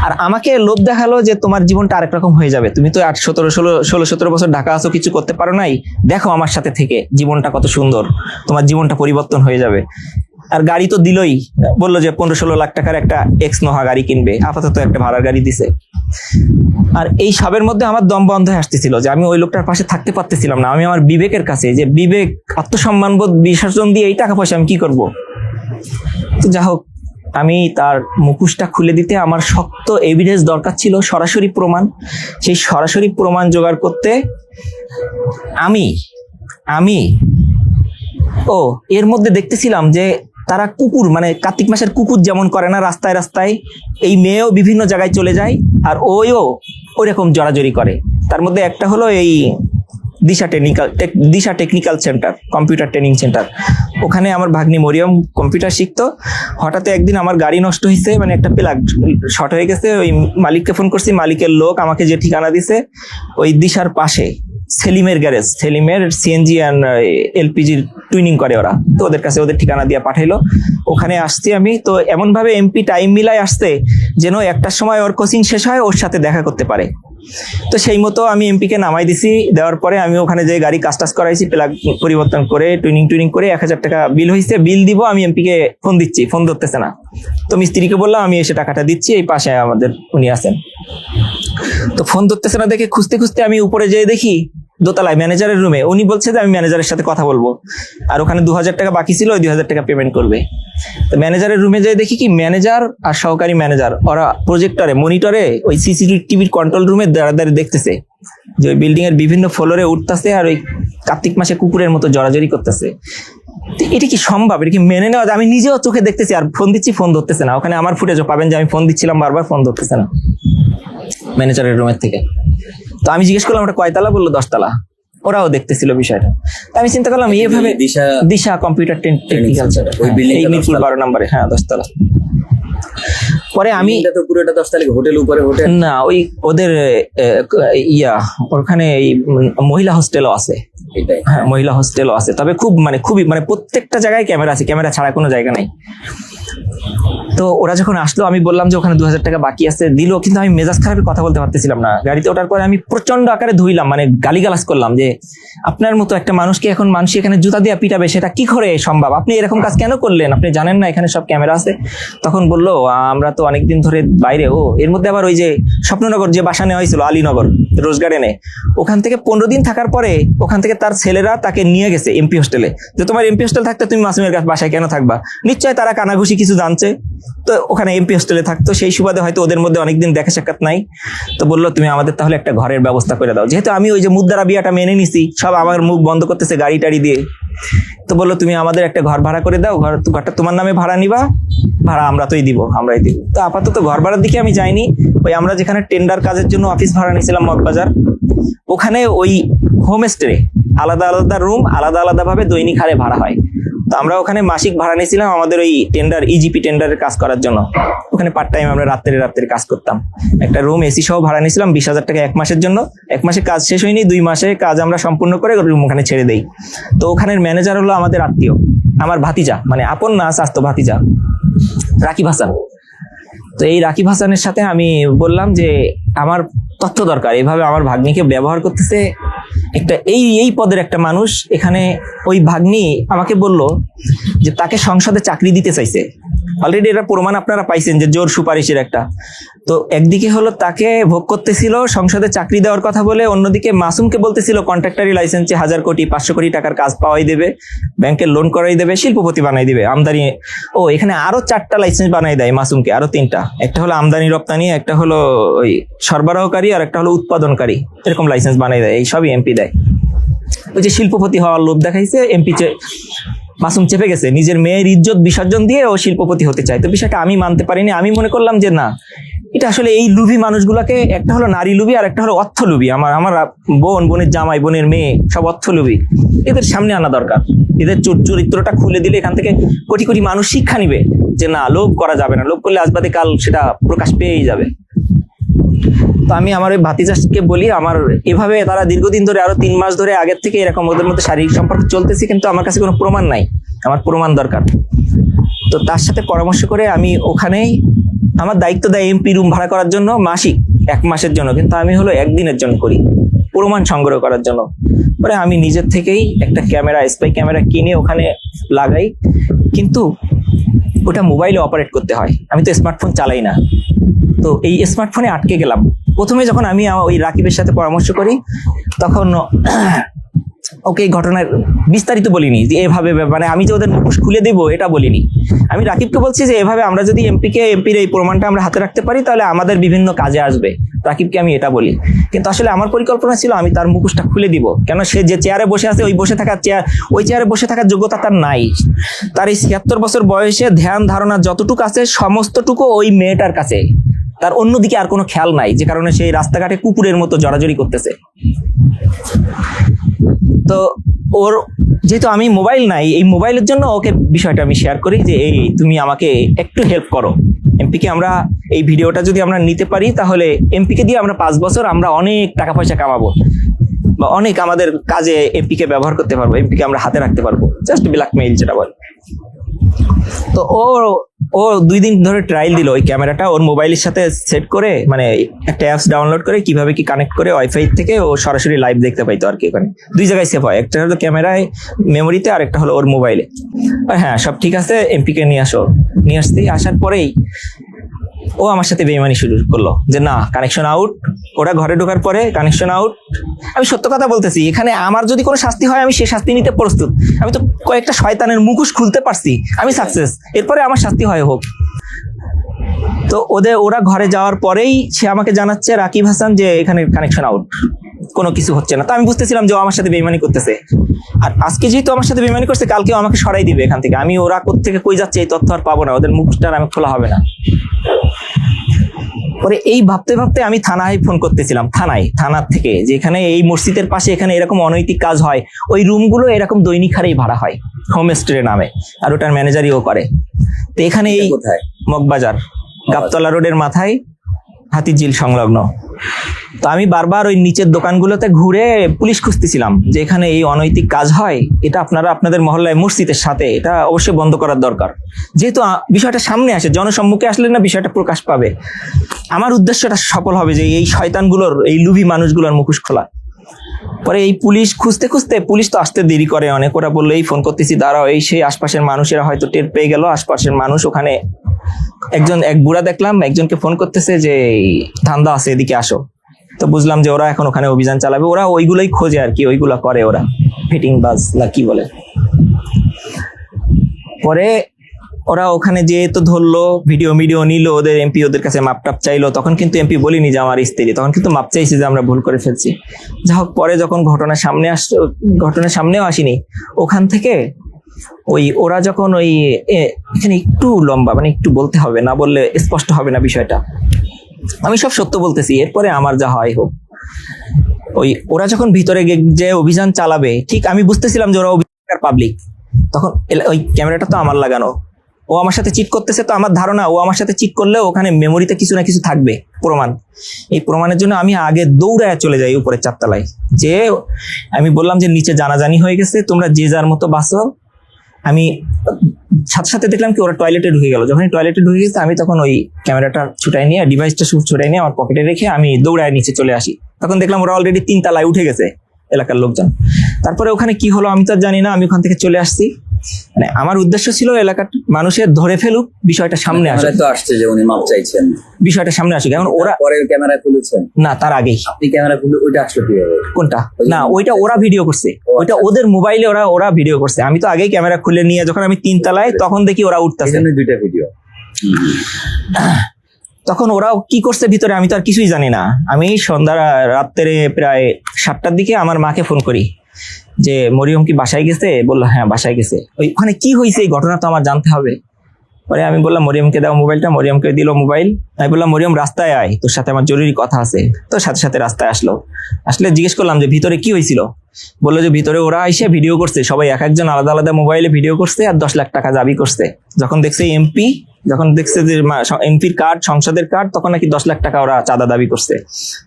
আর আমাকে লোভ দেখালো যে তোমার জীবনটা আরেক রকম হয়ে যাবে, তুমি তো 16-17 বছর ঢাকা আছো, কিছু করতে পারো নাই, দেখো আমার সাথে থেকে জীবনটা কত সুন্দর, তোমার জীবনটা পরিবর্তন হয়ে যাবে। আর গাড়ি তো দিলই, বললো যে 15-16 লাখ টাকার একটা এক্সনোহা গাড়ি কিনবে, আপাতত একটা ভাড়ার গাড়ি দিছে। আর এই সবের মধ্যে আমার দম বন্ধ হয়ে আসতেছিল যে আমি ওই লোকটার পাশে থাকতে পারতেছিলাম না। আমি আমার বিবেকের কাছে, যে বিবেক, আত্মসম্মানবোধ বিসর্জন দিয়ে এই টাকা পয়সা আমি কি করব। তো যা হোক, আমি তার মুখোশটা খুলে দিতে আমার শক্ত এভিডেন্স দরকার ছিল, সরাসরি প্রমাণ। সেই সরাসরি প্রমাণ জোগাড় করতে আমি এর মধ্যে দেখতেছিলাম যে তারা কুকুর, মানে কার্তিক মাসের কুকুর যেমন করে না রাস্তায় রাস্তায়, এই মেয়েও বিভিন্ন জায়গায় চলে যায়, আর ওইরকম জড়াজড়ি করে। তার মধ্যে একটা হলো এই Disha technical centre, computer training centre. ওখানে আমার ভাগ্নি মরিয়ম কম্পিউটার শিখতো। হঠাৎ একদিন আমার গাড়ি নষ্ট হয়েছে, মানে একটা প্লাগ শর্ট হয়ে গেছে। ওই মালিককে ফোন করছি, মালিকের লোক আমাকে যে ঠিকানা দিছে ওই দিশার পাশে সেলিমের গ্যারেজ, সেলিমের সিএনজি অ্যান্ড এলপিজির টুইনিং করে ওরা, তো ওদের কাছে ওদের ঠিকানা দিয়ে পাঠাইলো। ওখানে আসছি আমি, তো এমন ভাবে এমপি টাইম মিলাই আসছে যেন 1টার সময় ওর কোচিং শেষ হয়, ওর সাথে দেখা করতে পারে। তো সেই মতো আমি এমপিকে নামাই দিছি। দেওয়ার পরে আমি ওখানে যে গাড়ি কাজ করাইছি, প্লাগ পরিবর্তন করে টুইনিং করে 1000 টাকা বিল হয়েছে। বিল দিব, আমি এমপিকে ফোন দিচ্ছি, ফোন ধরতেছে না। তো মিস্ত্রিকে বললাম আমি এসে টাকাটা দিচ্ছি, এই পাশে আমাদের উনি আছেন। তো ফোন ধরতেছে না দেখে খুঁজতে খুঁজতে আমি উপরে যেয়ে দেখি দোতলায় ম্যানেজারের রুমে। উনি বলছে যে আমি ম্যানেজারের সাথে কথা বলবো, আর ওখানে 2000 টাকা বাকি ছিল, ওই 2000 টাকা পেমেন্ট করবে। তো ম্যানেজারের রুমে যেয়ে দেখি কি ম্যানেজার আর সহকারী ম্যানেজার ওরা প্রজেক্টরে, মনিটরে, ওই CCTVর কন্ট্রোল রুমে দাঁড়াদাঁড়ি দেখতেছে যে ওই বিল্ডিং এর বিভিন্ন ফ্লোরে উঠতেছে, আর ওই কার্তিক মাসে কুকুরের মতো জড়াজড়ি করতেছে। এটা কি সম্ভব? এটা কি মেনে নেওয়া? আমি নিজেও চোখে দেখতেছি, আর ফোন দিচ্ছি, ফোন ধরতেছে না। ওখানে আমার ফুটেজও পাবেন যে আমি ফোন দিচ্ছিলাম বারবার, ফোন ধরতেছে না ম্যানেজারের রুমের থেকে। তো আমি জিজ্ঞেস করলাম ওটা কয়তলা? বললো 10 তলা। ওরাও দেখতেছিল বিষয়টা। তো আমি চিন্তা করলাম এইভাবে দিশা কম্পিউটার টেকনিক্যাল সেন্টার, ওই building এই টা মিরপুর 10 তলা। 12 নম্বরে, হ্যাঁ 10 তলা। পরে আমি এটা তো পুরোটা 10 তলা, হোটেল উপরে হোটেল না, ওই ওদের ওখানে এই মহিলা হোস্টেলও আছে, এটাই। হ্যাঁ মহিলা হোস্টেলও আছে, তবে খুবই মানে প্রত্যেকটা জায়গায় ক্যামেরা আছে, ক্যামেরা ছাড়া কোনো জায়গা নাই। তো ওরা যখন আসলো আমি বললাম যে ওখানে 2000 টাকা বাকি আছে, দিল, কিন্তু আমি মেজাজ খারাপে কথা বলতে পারতেছিলাম না। গাড়িতে ওঠার পরে আমি প্রচন্ড আকারে ধুইলাম, মানে গালিগালাজ করলাম যে আপনার মতো একটা মানুষকে এখন মানুষ এখানে জুতা দিয়ে পিটাবে, সেটা কি করে সম্ভব? আপনি এরকম কাজ কেন করলেন? আপনি জানেন না এখানে সব ক্যামেরা আছে? তখন বললো আমরা তো অনেকদিন ধরে বাইরে। ও এর মধ্যে আবার ওই যে স্বপ্ননগর যে বাসা নেওয়া হয়েছিল আলীনগর রোজ গার্ডেনে, ওখান থেকে 15 দিন থাকার পরে ওখান থেকে তার ছেলেরা তাকে নিয়ে গেছে এমপি হোস্টেলে, যে তোমার এমপি হোস্টেল থাকতে তুমি মাসুমের বাসায় কেন থাকবা? নিশ্চয় তারা কানাঘুষি কিছু জানছে, তো ওখানে এমপি হোস্টেলে থাকতো, সেই সুবাদে হয়তো ওদের মধ্যে অনেকদিন দেখা সাক্ষাৎ নাই। তো বললো তুমি আমাদের তাহলে একটা ঘরের ব্যবস্থা করে দাও, যেহেতু আমি ওই যে মুদ্রা বিয়াটা মেনে নিছি, সব আমার মুখ বন্ধ করতেছে গাড়ি টাড়ি দিয়ে। তো বললো তুমি আমাদের একটা ঘর ভাড়া করে দাও, ঘরটা তোমার নামে ভাড়া নিবা, ভাড়া আমরাই দিব। তো আপাতত ঘর ভাড়ার দিকে আমি যাইনি, ওই আমরা যেখানে টেন্ডার কাজের জন্য অফিস ভাড়া নিয়েছিলাম মগবাজার, ওখানে ওই হোমস্টে আলাদা আলাদা রুম আলাদা আলাদা ভাবে দৈনিক হারে ভাড়া হয়। তো আমরা ওখানে মাসিক ভাড়া নিয়েছিলাম আমাদের ওই টেন্ডার ইজিপি টেন্ডারের কাজ করার জন্য। ওখানে পার্ট টাইম আমরা রাত্রে কাজ করতাম। একটা রুম এসি সহ ভাড়া নিয়েছিলাম 20,000 টাকা 1 মাসের জন্য। 1 মাসে কাজ শেষ হয়নি, 2 মাসে কাজ আমরা সম্পূর্ণ করে রুম ওখানে ছেড়ে দেই। তো ওখানের ম্যানেজার হলো আমাদের আত্মীয়, আমার ভাতিজা, মানে আপন না স্বাস্থ্য ভাতিজা, রাকিব হাসান। তো এই রাকিব হাসানের সাথে আমি বললাম যে আমার তথ্য দরকার, এইভাবে আমার ভাগ্নিকে ব্যবহার করতেছে একটা এই পদের একটা মানুষ এখানে। ওই ভাগ্নি আমাকে বলল যে তাকে সংসদে চাকরি দিতে চাইছে। অলরেডি এটা প্রমাণ আপনারা পাইছেন যে জোর সুপারিশের একটা। তো একদিকে হলো তাকে ভোগ করতেছিল সংসদে চাকরি দেওয়ার কথা বলে, অন্যদিকে মাসুমকে বলতেছিল কন্ট্রাক্টারি লাইসেন্সে 1000 কোটি 500 কোটি টাকার কাজ পাওয়াই দেবে, ব্যাংকের লোন করাই দেবে, শিল্পপতি বানাই দিবে, আমদানি। ও এখানে আরো 4টা লাইসেন্স বানাই দেয় মাসুমকে, আরো 3টা, একটা হলো আমদানি রপ্তানি, একটা হলো ওই সরবরাহকারী, আর একটা হলো উৎপাদনকারী, এরকম লাইসেন্স বানাই দেয়। এই সবই এমপি দেয়। ওই যে শিল্পপতি হওয়ার লোভ দেখাইছে, এমপি মাসুম চেপে গেছে, নিজের মেয়ের ইজ্জত বিসর্জন দিয়ে ও শিল্পপতি হতে চায়। তো বিষয়টা আমি মানতে পারিনি। আমি মনে করলাম যে না, এটা আসলে এই লুভি মানুষগুলাকে, একটা হলো নারী লুভি আর একটা হলো অর্থ লুভি। আমার বোনের জামাই, বোনের মেয়ে সব অর্থ লুভি, এদের সামনে আনা দরকার। এদের চরিত্রটা খুলে দিলে এখান থেকে কোটি কোটি মানুষ শিক্ষা নিবে যে না, লোভ করা যাবে না, লোভ করলে আজ বাদে কাল সেটা প্রকাশ পেয়েই যাবে। তো আমি আমার ওই ভাতিজাকে বলি, আমার এভাবে তারা দীর্ঘদিন ধরে, আরো 3 মাস ধরে আগের থেকে এরকম ওদের মধ্যে শারীরিক সম্পর্ক চলতেছে, কিন্তু আমার কাছে কোনো প্রমাণ নাই, আমার প্রমাণ দরকার। তো তার সাথে পরামর্শ করে আমি ওখানেই আমার দায়িত্ব দেয় এমপি রুম ভাড়া করার জন্য মাসিক 1 মাসের জন্য, কিন্তু আমি হলো 1 দিনের জন্য করি, প্রমাণ সংগ্রহ করার জন্য। পরে আমি নিজের থেকেই একটা ক্যামেরা, স্পাই ক্যামেরা কিনে ওখানে লাগাই, কিন্তু ওটা মোবাইলে অপারেট করতে হয়, আমি তো স্মার্টফোন চালাই না। তো এই স্মার্টফোনে আটকে গেলাম। প্রথমে যখন আমি ওই রাকিবের সাথে পরামর্শ করি, তখন ওকে এই ঘটনার বিস্তারিত বলিনি যে এভাবে, মানে আমি যে ওদের মুখোশ খুলে দেবো এটা বলিনি। আমি রাকিবকে বলছি যে এভাবে আমরা যদি এমপির এই প্রমাণটা আমরা হাতে রাখতে পারি তাহলে আমাদের বিভিন্ন কাজে আসবে। রাকিবকে আমি এটা বলি, কিন্তু আসলে আমার পরিকল্পনা ছিল আমি তার মুখোশটা খুলে দিব। কেন, সে যে চেয়ারে বসে আছে ওই চেয়ারে বসে থাকার যোগ্যতা তার নাই। তার এই 76 বছর বয়সে ধ্যান ধারণা যতটুকু আছে সমস্তটুকু ওই মেয়েটার কাছে, তার অন্যদিকে আর কোনো খেয়াল নাই, যে কারণে সেই রাস্তাঘাটে কুকুরের মতো জড়াজড়ি করতেছে। তো ওর যেহেতু আমি মোবাইল নাই, এই মোবাইলের জন্য ওকে বিষয়টা আমি শেয়ার করি যে এই তুমি আমাকে একটু হেল্প করো, এমপিকে আমরা এই ভিডিওটা যদি আমরা নিতে পারি তাহলে এমপিকে দিয়ে আমরা 5 বছর আমরা অনেক টাকা পয়সা কামাবো, বা অনেক আমাদের কাজে এমপিকে ব্যবহার করতে পারবো, এমপিকে আমরা হাতে রাখতে পারবো, জাস্ট ব্ল্যাকমেইল যেটা বলে। তো ও 2 দিন ধরে ট্রায়াল দিল ওই ক্যামেরাটা ওর মোবাইলের সাথে সেট করে, মানে একটা অ্যাপস ডাউনলোড করে কিভাবে কি কানেক্ট করে ওয়াইফাই থেকে ও সরাসরি লাইভ দেখতে পাইতো আর কি। ওখানে 2 জায়গায় সেভ হয়, একটা হলো ক্যামেরায় মেমোরিতে আর একটা হলো ওর মোবাইলে। হ্যাঁ সব ঠিক আছে, এমপিকে নিয়ে আসছি। আসার পরেই ও আমার সাথে বেইমানি শুরু করলো যে না, কানেকশন আউট। ওরা ঘরে ঢোকার পরে কানেকশন আউট। আমি সত্য কথা বলতেছি, এখানে আমার যদি কোনো শাস্তি হয় আমি সে শাস্তি নিতে প্রস্তুত। আমি তো কয়েকটা শয়তানের মুখোশ খুলতে পারছি, আমি সাকসেস, এরপরে আমার শাস্তি হয় হোক। তো ওরা ঘরে যাওয়ার পরেই সে আমাকে জানাচ্ছে রাকিব হাসান যে এখানে কানেকশন আউট, কোনো কিছু হচ্ছে না। তো আমি বুঝতেছিলাম যে ও আমার সাথে বেইমানি করতেছে, আর আজকে যেহেতু আমার সাথে বেইমানি করছে কালকেও আমাকে সরাই দিবে এখান থেকে। আমি ওরা কোত্থেকে কই যাচ্ছে এই তথ্য আর পাবো না, ওদের মুখটা আর আমি খোলা হবে না। পরে এই ভাবতে ভাবতে আমি থানায় ফোন করতেছিলাম, থানা থেকে, যেখানে এই মসজিদের পাশে এখানে এরকম অনৈতিক কাজ হয়, ওই রুমগুলো এরকম দৈনিক হারেই ভাড়া হয় হোমস্টে নামে, আর ওটার ম্যানেজারিও করে। তো এখানে এই কোথায়? মগবাজার, গাবতলা রোডের মাথায়, হাতিঝিল সংলগ্ন। তো আমি বারবার ওই নিচের দোকানগুলোতে ঘুরে পুলিশ খুঁজতেছিলাম যে এখানে এই অনৈতিক কাজ হয়, এটা আপনারা আপনাদের মহল্লায় মসজিদের সাথে এটা অবশ্যই বন্ধ করার দরকার। যেহেতু বিষয়টা সামনে আসে, জনসম্মুখে আসলে না বিষয়টা প্রকাশ পাবে, আমার উদ্দেশ্যটা সফল হবে যে এই শয়তানগুলোর, এই লুভি মানুষগুলোর মুখোশ খোলা। পরে এই পুলিশ খুঁজতে খুঁজতে, পুলিশ তো আসতে দেরি করে অনেক, ওরা বললো এই ফোন করতেছি দাঁড়াও, এই সেই আশপাশের মানুষেরা হয়তো টের পেয়ে গেল, আশপাশের মানুষ ওখানে এক বুড়া দেখলাম একজনকে ফোন করতেছে যে এই ধান্দা আছে এদিকে আসো। তো বুঝলাম যে ওরা এখন ওখানে অভিযান চালাবে, ওরা ওইগুলোই খোঁজে আর কি, ওইগুলা করে ওরা, ফিটিং বাজ না কি বলে। পরে ওরা ওখানে যে তো ধরলো, ভিডিও নিল, ওদের এমপি ওদের কাছে মাপ টাপ চাইলো, তখন কিন্তু এমপি বলিনি যে আমার স্ত্রী, তখন কিন্তু মাপ চাইছে যে আমরা ভুল করে ফেলছি। যা হোক, পরে যখন ঘটনার সামনেও আসিনি, ওখান থেকে ওরা যখন এখানে একটু লম্বা, মানে একটু বলতে হবে, না বললে স্পষ্ট হবে না বিষয়টা, আমি সব সত্য বলতেছি, এরপরে আমার যা হয় হোক। ওরা যখন ভিতরে যে অভিযান চালাবে, ঠিক আমি বুঝতেছিলাম যে ওরা অভিযান পাবলিক, তখন ওই ক্যামেরাটা তো আমার লাগানো, ও আমার সাথে চিট করতেছে, তো আমার ধারণা ও আমার সাথে চিট করলে ওখানে মেমোরিতে কিছু না কিছু থাকবে প্রমাণ। এই প্রমাণের জন্য আমি আগে দৌড়ায় চলে যাই উপরে 4 তলায়, যে আমি বললাম যে নিচে জানাজানি হয়ে গেছে, তোমরা যে যার মতো বাঁচো। আমি সাথে সাথে দেখলাম কি ওরা টয়লেটে ঢুকে গেল, যখন টয়লেটে ঢুকে গেছে আমি তখন ওই ক্যামেরাটা ছুটাই নিয়ে, ডিভাইসটা ছুটাই নিয়ে আমার পকেটে রেখে আমি দৌড়ায় নিচে চলে আসি। তখন দেখলাম ওরা অলরেডি 3 তলায় উঠে গেছে এলাকার লোকজন। তারপরে ওখানে কি হলো আমি তো জানি না, আমি ওখান থেকে চলে আসছি। মানে আমার উদ্দেশ্য ছিল এলাকার মানুষের ধরে ফেলুক, বিষয়টা সামনে আসে, তো আসছে যে উনি মাপ চাইছেন, বিষয়টা সামনে আসুক। এখন ওরা পরে ক্যামেরা খুলেছেন না, তার আগেই আপনি ক্যামেরা খুলে, ওইটা আসলো কিভাবে? কোনটা? না, ওইটা ওরা ভিডিও করছে, ওইটা ওদের মোবাইলে ওরা ভিডিও করছে। আমি তো আগেই ক্যামেরা খুলে নিয়ে যখন আমি 3 তলায়, তখন দেখি ওরা উঠতেছে, 2টা ভিডিও। তখন ওরা কি করছে ভিতরে আমি তো আর কিছুই জানি না। আমি রাত্রে প্রায় 7টার দিকে আমার মাকে ফোন করি যে মরিয়ম কি বাসায় গেছে? বললো হ্যাঁ বাসায় গেছে। ওখানে কি হয়েছে এই ঘটনা তো আমার জানতে হবে। পরে আমি বললাম মরিয়মকে দাও মোবাইলটা, মরিয়মকে দিল মোবাইল। আমি বললাম মরিয়ম রাস্তায় আয়, তোর সাথে আমার জরুরি কথা আছে। তো সাথে সাথে রাস্তায় আসলে জিজ্ঞেস করলাম যে ভিতরে কি হয়েছিল। বললো যে ভিতরে ওরা এসে ভিডিও করছে, সবাই এক একজন আলাদা আলাদা মোবাইলে ভিডিও করছে আর 10 লাখ টাকা দাবি করছে। যখন দেখছে এমপি, যখন দেখছে যে এমপির কার্ড, সংসদের কার্ড, তখন নাকি 10 লাখ টাকা ওরা চাঁদা দাবি করছে।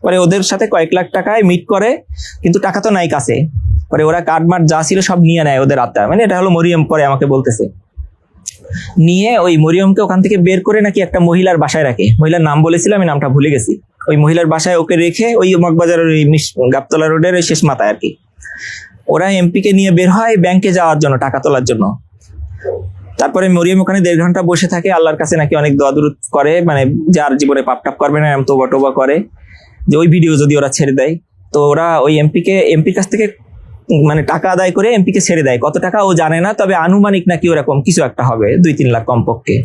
পরে ওদের সাথে কয়েক লাখ টাকায় মিট করে, কিন্তু টাকা তো নাই কাছে। পরে ওরা কার্ড মার্ড যা ছিল সব নিয়ে নেয় ওদের আত্মা, মানে এটা হলো মরিয়ম পরে আমাকে বলতেছে। নিয়ে ওই মরিয়মকে ওখান থেকে বের করে নাকি একটা মহিলার বাসায় রাখে, মহিলার নাম বলেছিল আমি নামটা ভুলে গেছি। ওই মহিলার বাসায় ওকে রেখে ওই মগবাজারের ওই গাবতলা রোডের ওই শেষ মাথায় আর কি। ওরা এমপি কে নিয়ে বের হয় ব্যাংকে যাওয়ার জন্য, টাকা তোলার জন্য। তারপরে মরিয়ম ওখানে 1.5 ঘন্টা বসে থাকে, আল্লাহর কাছে নাকি অনেক দোয়া দুরূদ করে, মানে যার জীবনে পাপ টাপ করবে না এরকম তোবা টোবা করে, যে ওই ভিডিও যদি ওরা ছেড়ে দেয়। তো ওরা ওই এমপির কাছ থেকে মানে টাকা আদায় করে এমপি কে ছেড়ে দেয়। কত টাকা ও জানে না, তবে আনুমানিক নাকি ওরকম কিছু একটা হবে, 2-3 লাখ কমপক্ষে।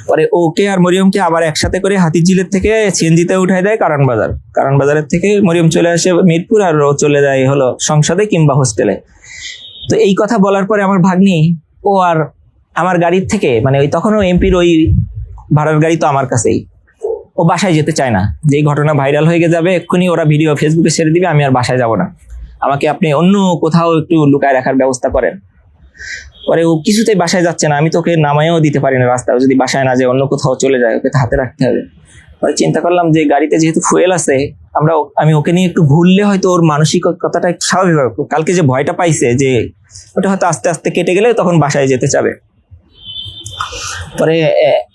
পরে ওকে আর মরিয়মকে আবার একসাথে করে হাতিঝিলের থেকে সিএনজিতে উঠাই দেয় কারণ বাজারের থেকে মরিয়ম চলে আসে মিরপুর, আর ও চলে যায় হলো সংসদে কিংবা হোস্টেলে। তো এই কথা বলার পরে আমার ভাগ্নি ও আর আমার গাড়ির থেকে, মানে ওই তখনও এমপির ওই ভাড়ার গাড়ি তো আমার কাছেই, ও বাসায় যেতে চায় না, যে এই ঘটনা ভাইরাল হয়ে যাবে এক্ষুনি ওরা ভিডিও ফেসবুকে ছেড়ে দিবে, আমি আর বাসায় যাব না, আমাকে আপনি অন্য কোথাও একটু লুকায় রাখার ব্যবস্থা করেন। পরে ও কিছুতেই বাসায় যাচ্ছে না, আমি তোকে নামাইও দিতে পারি না রাস্তায়, যদি বাসায় না যায় অন্য কোথাও চলে যায়, ওকে তো হাতে রাখতে হবে। পরে চিন্তা করলাম যে গাড়িতে যেহেতু ফুয়েল আছে, আমি ওকে নিয়ে একটু ঘুরলে হয়তো ওর মানসিকতাটা একটু স্বাভাবিক হবে। কালকে যে ভয়টা পাইছে যে ওটা হয়তো আস্তে আস্তে কেটে গেলে তখন বাসায় যেতে চাবে। পরে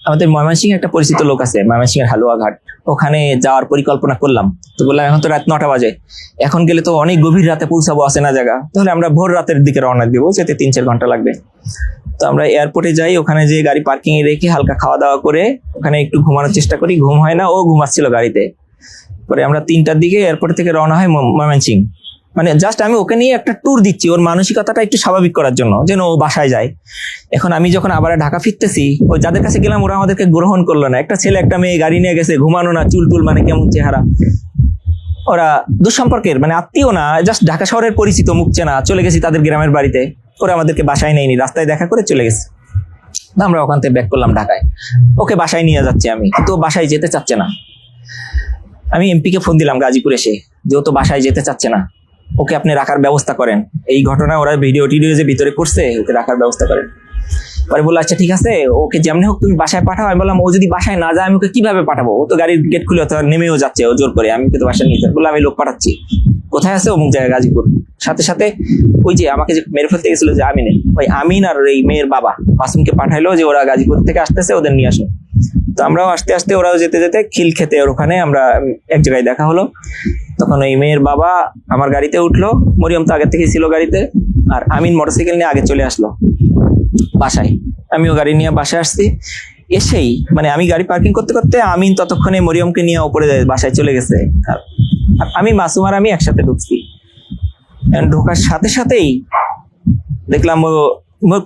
আমাদের ময়মনসিংহে একটা পরিচিত লোক আছে, ময়মনসিংহের হালুয়াঘাট, ওখানে যাওয়ার পরিকল্পনা করলাম। তো বললাম এখন তো রাত 9টা বাজে, এখন গেলে তো অনেক গভীর রাতে পৌঁছাবো, আসে না জায়গা, তাহলে আমরা ভোর রাতের দিকে রওনা দিব, যেতে 3-4 ঘন্টা লাগবে। তো আমরা এয়ারপোর্টে যাই, ওখানে যে গাড়ি পার্কিং এ রেখে হালকা খাওয়া দাওয়া করে ওখানে একটু ঘুমানোর চেষ্টা করি, ঘুম হয় না, ও ঘুমাচ্ছিল গাড়িতে। পরে আমরা 3টার দিকে এয়ারপোর্ট থেকে রওনা হয় ময়মনসিংহ। মানে জাস্ট আমি ওকে নিয়ে একটা ট্যুর দিচ্ছি, ওর মানসিকতাটা একটু স্বাভাবিক করার জন্য, যেন ও বাসায় যায়। এখন আমি যখন আবার ঢাকা ফিরতেছি, ওই যাদের কাছে গেলাম ওরা আমাদেরকে গ্রহণ করলো না। একটা ছেলে একটা মেয়ে গাড়ি নিয়ে গেছে, ঘুমানো না, চুল মানে কেমন চেহারা, ওরা দুঃসম্পর্কের মানে আত্মীয় না, জাস্ট ঢাকা শহরের পরিচিত, মুখ চেনা। চলে গেছি তাদের গ্রামের বাড়িতে, ওরা আমাদেরকে বাসায় নেয়নি, রাস্তায় দেখা করে চলে গেছে। আমরা ওখান থেকে ব্যাক করলাম ঢাকায়। ওকে বাসায় নিয়ে যাচ্ছি আমি, কিন্তু ও বাসায় যেতে চাচ্ছে না। আমি এমপি কে ফোন দিলাম গাজীপুর এসে, যে ও তো বাসায় যেতে চাচ্ছে না, ওকে আপনি রাখার ব্যবস্থা করেন। এই ঘটনা ওরা ভিডিও টিডিও যে ভিতরে করছে, ওকে রাখার ব্যবস্থা করেন। পরে বললো আচ্ছা ঠিক আছে, ওকে যেমনি হোক তুমি বাসায় পাঠাও। আমি বললাম ও যদি বাসায় না যায় আমি ওকে কিভাবে পাঠাবো, ও তো গাড়ির গেট খুলে তো নেমেও যাচ্ছে, ও জোর করে, আমি কিন্তু বাসায় নিতে বললাম আমি লোক পাঠাচ্ছি। কোথায় আছে? অমুক জায়গায় গাজীপুর। সাথে সাথে ওই যে আমাকে যে মেরে ফেলতে গেছিল যে আমিনে, ওই আমিন আর এই মেয়ের বাবা মাসুমকে পাঠাইলো যে ওরা গাজীপুর থেকে আসতেছে, ওদের নিয়ে আসো। তো আমরাও আস্তে আস্তে, ওরাও যেতে যেতে খিল খেতে ওর ওখানে আমরা এক জায়গায় দেখা হলো। তখন ওই মেয়ের বাবা আমার গাড়িতে উঠলো, মরিয়ম তো আগে থেকে ছিল গাড়িতে, আর আমিন মোটরসাইকেল নিয়ে আগে চলে আসলো বাসায়। আমিও গাড়ি নিয়ে বাসায় আসছি। এসেই মানে আমি গাড়ি পার্কিং করতে করতে আমিন ততক্ষণে মরিয়মকে নিয়ে উপরে বাসায় চলে গেছে। আর আমি মাসুম আর আমি একসাথে ঢুকছি। ঢোকার সাথে সাথেই দেখলাম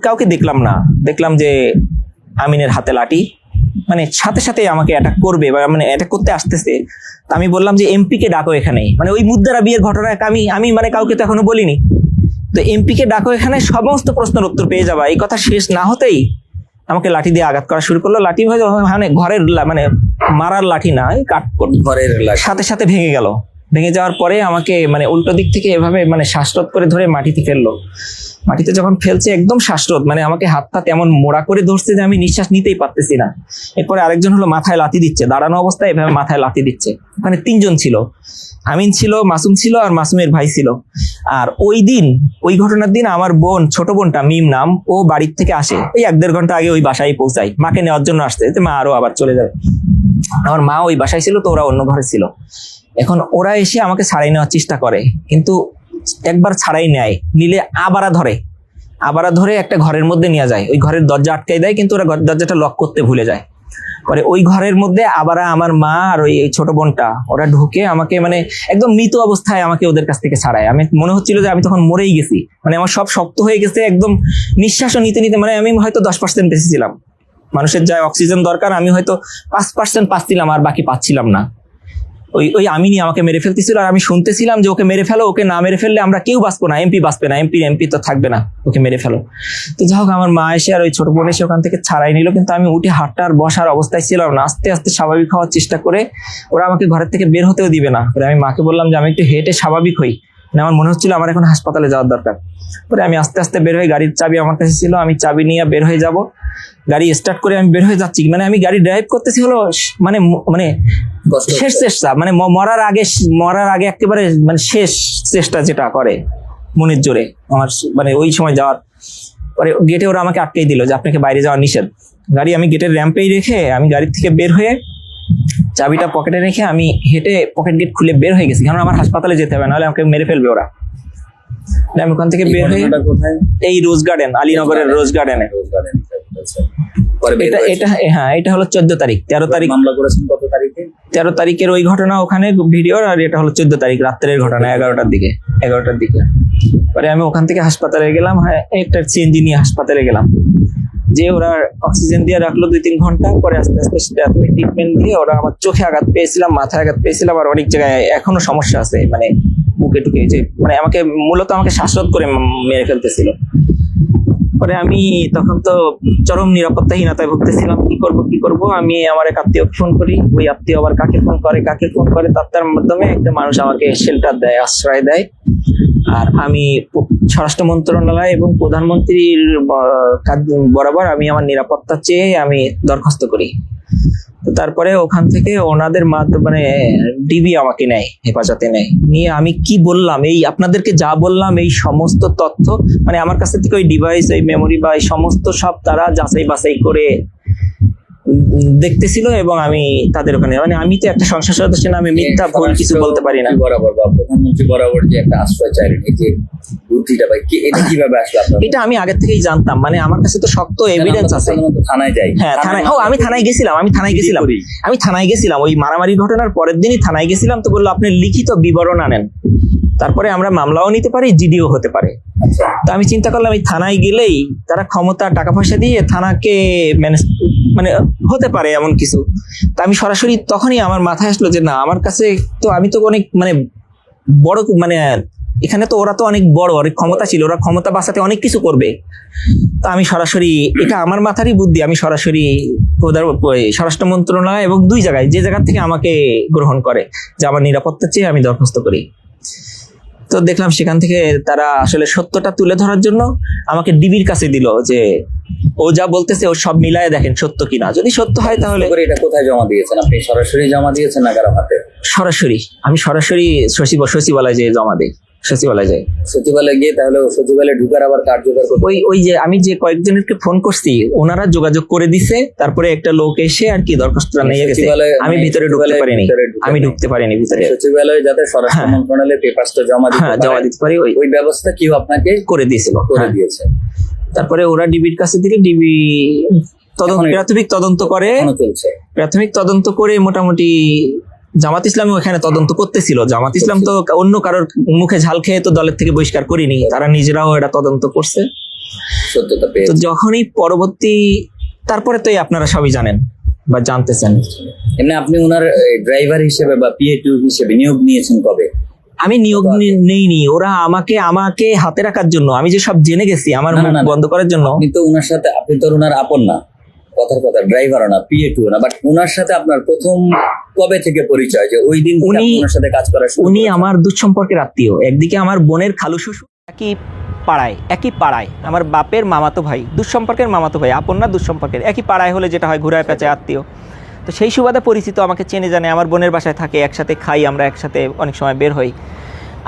কাউকে দেখলাম না, দেখলাম যে আমিনের হাতে লাঠি, মানে সাথে সাথে আমাকে অ্যাটাক করবে বা মানে অ্যাটাক করতে আসতেছে। তা আমি বললাম যে এমপি কে ডাকো এখানে, মানে ওই মুদ্রা বিয়ের ঘটনা আমি মানে কাউকে তো এখনো বলিনি। তো এমপি কে ডাকো এখানে, সমস্ত প্রশ্নের উত্তর পেয়ে যাবা। এই কথা শেষ না হতেই আমাকে লাঠি দিয়ে আঘাত করা শুরু করলো। লাঠি হয়তো মানে ঘরের মানে মারার লাঠি না, কাট ঘরের লাঠি। সাথে সাথে ভেঙে গেল। ভেঙে যাওয়ার পরে আমাকে মানে উল্টো দিক থেকে এভাবে মানে শ্বাসরোধ করে ধরে মাটিতে ফেললো। মাটিতে যখন ফেলছে একদম শ্বাসরোধ, মানে আমাকে হাতটা তেমন মোড়া করে ধরছে যে আমি নিঃশ্বাস নিতেই পারতেছি না। এরপরে আরেকজন হলো মাথায় লাথি দিচ্ছে, দাঁড়ানো অবস্থায় এভাবে মাথায় লাথি দিচ্ছে। ওখানে তিনজন ছিল, আমিন ছিল, মাসুম ছিল, আর মাসুমের ভাই ছিল। আর ওই দিন, ওই ঘটনার দিন আমার বোন, ছোট বোনটা মিম নাম, ও বাড়ির থেকে আসে এই 1-1.5 ঘন্টা আগে ওই বাসায় পৌঁছায়, মাকে নেওয়ার জন্য আসছে, যে মা আরো আবার চলে যাবে। আমার মা ওই বাসায় ছিল, তো ওরা অন্য ঘরে ছিল। এখন ওরা এসে আমাকে ছাড়াই নেওয়ার চেষ্টা করে, কিন্তু একবার ছাড়াই নেয়, নিলে আবারা ধরে একটা ঘরের মধ্যে নিয়ে যায়। ওই ঘরের দরজা আটকাই দেয়, কিন্তু ওরা দরজাটা লক করতে ভুলে যায়। পরে ওই ঘরের মধ্যে আবার আমার মা আর ওই ছোট বোনটা ওরা ঢুকে আমাকে মানে একদম মৃত অবস্থায় আমাকে ওদের কাছ থেকে ছাড়ায়। আমি মনে হচ্ছিল যে আমি তখন মরেই গেছি, মানে আমার সব শক্ত হয়ে গেছে, একদম নিঃশ্বাসও নিতে নিতে, মানে আমি হয়তো 10% বেঁচেছিলাম। মানুষের যা অক্সিজেন দরকার আমি হয়তো 5% পাচ্ছিলাম, আর বাকি পাচ্ছিলাম না। ওই আমিনি আমাকে মেরে ফেলতেছিল, আর আমি শুনতেছিলাম যে ওকে মেরে ফেলো, ওকে না মেরে ফেললে আমরা কেউ বাঁচবো না, এমপি বাঁচবে না, এমপি তো থাকবে না, ওকে মেরে ফেলো। তো যাই হোক আমার মা এসে আর ওই ছোট বোন এসে ওখান থেকে ছাড়াই নিল, কিন্তু আমি উঠে হাঁটটা আর বসার অবস্থায় ছিলাম না। আস্তে আস্তে স্বাভাবিক হওয়ার চেষ্টা করে ওরা আমাকে ঘরের থেকে বের হতেও দিবে না। পরে আমি মাকে বললাম যে আমি একটু হেঁটে স্বাভাবিক হই, মানে আমার মনে হচ্ছিল আমার এখন হাসপাতালে যাওয়ার দরকার। পরে আমি আস্তে আস্তে বের হয়ে, গাড়ির চাবি আমার কাছে ছিল, আমি চাবি নিয়ে বের হয়ে যাব। গাড়ি স্টার্ট করে আমি বের হয়ে যাচ্ছি, মানে আমি গাড়ি ড্রাইভ করতেছি হলো মানে মানে শেষ চেষ্টা, মানে মরার আগে একেবারে মানে শেষ চেষ্টা যেটা করে মনের জোরে আমার, মানে ওই সময় যাওয়ার। পরে গেটে ওরা আমাকে আটকেই দিল যে আপনাকে বাইরে যাওয়া নিষেধ। গাড়ি আমি গেটের র্যাম্পেই রেখে আমি গাড়ির থেকে বের হয়ে চাবিটা পকেটে রেখে আমি হেঁটে পকেট গেট খুলে বের হয়ে গেছি, কারণ আমার হাসপাতালে যেতে হবে, নাহলে আমাকে মেরে ফেলবে ওরা। আমি ওখান থেকে বের হয়ে এই রোজ গার্ডেন, আলীনগরের রোজ গার্ডেনে। এটা হলো 14 তারিখ। 13 তারিখ মামলা করেছেন কত তারিখে? 13 তারিখের ওই ঘটনা ওখানে ভিডিও, আর এটা হলো 14 তারিখ রাত্রের ঘটনা, 11টার দিকে। পরে আমি ওখান থেকে হাসপাতালে গেলাম, হ্যাঁ একটা সিএনজি নিয়ে হাসপাতালে গেলাম, যে ওরা অক্সিজেন দিয়ে রাখলো 2-3 ঘন্টা। পরে আস্তে আস্তে প্রাথমিক ট্রিটমেন্ট দিয়ে ওরা আমার চোখে আঘাত পেয়েছিলাম, মাথায় আঘাত পেয়েছিলাম, আর অনেক জায়গায় এখনো সমস্যা আছে, মানে বুকে টুকে, যে মানে আমাকে শ্বাসরোধ করে মেরে ফেলতেছিল। পরে আমি তখন তো চরম নিরাপত্তাহীনতায় ভুগতেছিলাম, কি করব। আমি আমার এক আত্মীয়কে ফোন করি, ওই আত্মীয় আবার কাকে ফোন করে, তার মাধ্যমে একটা মানুষ আমাকে শেল্টার দেয়, আশ্রয় দেয়। আর আমি স্বরাষ্ট্র মন্ত্রণালয় এবং প্রধানমন্ত্রীর বরাবর আমি আমার নিরাপত্তা চেয়ে আমি দরখাস্ত করি। তো তারপরে ওখান থেকে ওনাদের মানে ডিবি আমাকে নেয়, হেফাজতে নেয়। নিয়ে আমি কি বললাম, এই আপনাদেরকে যা বললাম, এই সমস্ত তথ্য মানে আমার কাছ থেকে ওই ডিভাইস, ওই মেমোরি বা এই সমস্ত সব তারা যাচাই বাছাই করে দেখতেছিল। এবং আমি তাদের ওখানে, মানে আমি তো একটা সংসদ সদস্য না, আমি মিথ্যা ভুল কিছু বলতে পারি না। বরাবর বা প্রধানমন্ত্রী বরাবর যে একটা আশ্রয় চাইলেন, এই যে বুদ্ধিটা ভাই, এটা কিভাবে আসলো আপনার? এটা আমি আগে থেকেই জানতাম, মানে আমার কাছে তো শক্ত এভিডেন্স আছে। থানায় যাই, হ্যাঁ থানায়, আমি থানায় গেছিলাম ওই মারামারি ঘটনার পরের দিনই থানায় গেছিলাম। তো বললো আপনি লিখিত বিবরণ আনেন, তারপরে আমরা মামলাও নিতে পারি, জিডিও হতে পারে। তো আমি চিন্তা করলাম এই থানায় গেলেই তারা ক্ষমতা, টাকা পয়সা দিয়ে থানাকে মানে হতে পারে এমন কিছু। তা আমি সরাসরি তখনই আমার মাথায় আসলো যে না, আমার কাছে তো আমি তো অনেক মানে বড়, মানে এখানে তো ওরা তো অনেক বড়, অনেক ক্ষমতা ছিল, ওরা ক্ষমতা বাঁচাতে অনেক কিছু করবে। তো আমি সরাসরি, এটা আমার মাথারই বুদ্ধি, আমি সরাসরি স্বরাষ্ট্র মন্ত্রণালয় এবং 2 জায়গায়, যে জায়গা থেকে আমাকে গ্রহণ করে যে আমার নিরাপত্তা চেয়ে আমি দরখাস্ত করি। তো দেখলাম সেখান থেকে তারা আসলে সত্যটা তুলে ধরার জন্য আমাকে ডিবির কাছে দিল, যে ও যা বলতেছে ও সব মিলায় দেখেন সত্য কিনা, যদি সত্য হয় তাহলে। এটা কোথায় জমা দিয়েছেন আপনি? সরাসরি জমা দিয়েছেন না কারো হাতে? সরাসরি আমি সরাসরি সচিবালয়ে যে জমা দিই, সচিবালয়ে যাই। সচিবালয়ে গিয়ে তাহলে সচিবালয়ে ঢুকার আবার কার্যকর ওই যে আমি যে কয়েকজনকে ফোন করছি ওনারা যোগাযোগ করে দিছে, তারপরে একটা লোক এসে আর কি দরখাস্তটা নিয়ে গেছে। আমি ভিতরে ঢুকতে পারিনি, আমি ঢুকতে পারিনি ভিতরে। সচিবালয়ে যাতে স্বরাষ্ট্র মন্ত্রণালয়ে পেপারসটা জমা দিতে পারি ওই ব্যবস্থা কি আপনাকে করে দিয়েছিল, করে দিয়েছে। তারপরে ওরা ডিবির কাছে দিলে ডিবি প্রাথমিক তদন্ত করে, প্রাথমিক তদন্ত করে মোটামুটি জামাত ইসলাম ওখানে তদন্ত করতেছিল। জামাত ইসলাম তো অন্য কারোর মুখে ঝাল খেয়ে তো দলের থেকে বহিষ্কার করিনি, তারা নিজেরাও এটা তদন্ত করছে। তো যখনই পরবর্তী, তারপরে তো আপনারা সবই জানেন বা জানতেছেন। এমনি আপনি ওনার ড্রাইভার হিসেবে বা PA2 হিসেবে নিয়োগ নিয়েছেন কবে? আমি নিয়োগ নেইনি, ওরা আমাকে হাতে রাখার জন্য, আমি যে সব জেনে গেছি আমার বন্ধ করার জন্য। আপনি তো ওনার সাথে, আপনি তো ওনার আপন না, কথার কথা, ড্রাইভারও না, PA2 না, বাট ওনার সাথে আপনার প্রথম কবে থেকে পরিচয়, যে ওই দিন উনি ওনার সাথে কাজ করা শুরু? উনি আমার দুঃসম্পর্কের আত্মীয়। একদিকে আমার বোনের খালু শ্বশুর, একই পাড়ায় আমার বাপের মামাতো ভাই, দুঃসম্পর্কের মামাতো ভাই, আপন না দুঃসম্পর্কের। একই পাড়ায় হলে যেটা হয় ঘুরায় পেঁচায় আত্মীয়। তো সেই সুবাদে পরিচিত, আমাকে চেনে জানে, আমার বোনের বাসায় থাকে, একসাথে খাই, আমরা একসাথে অনেক সময় বের হই।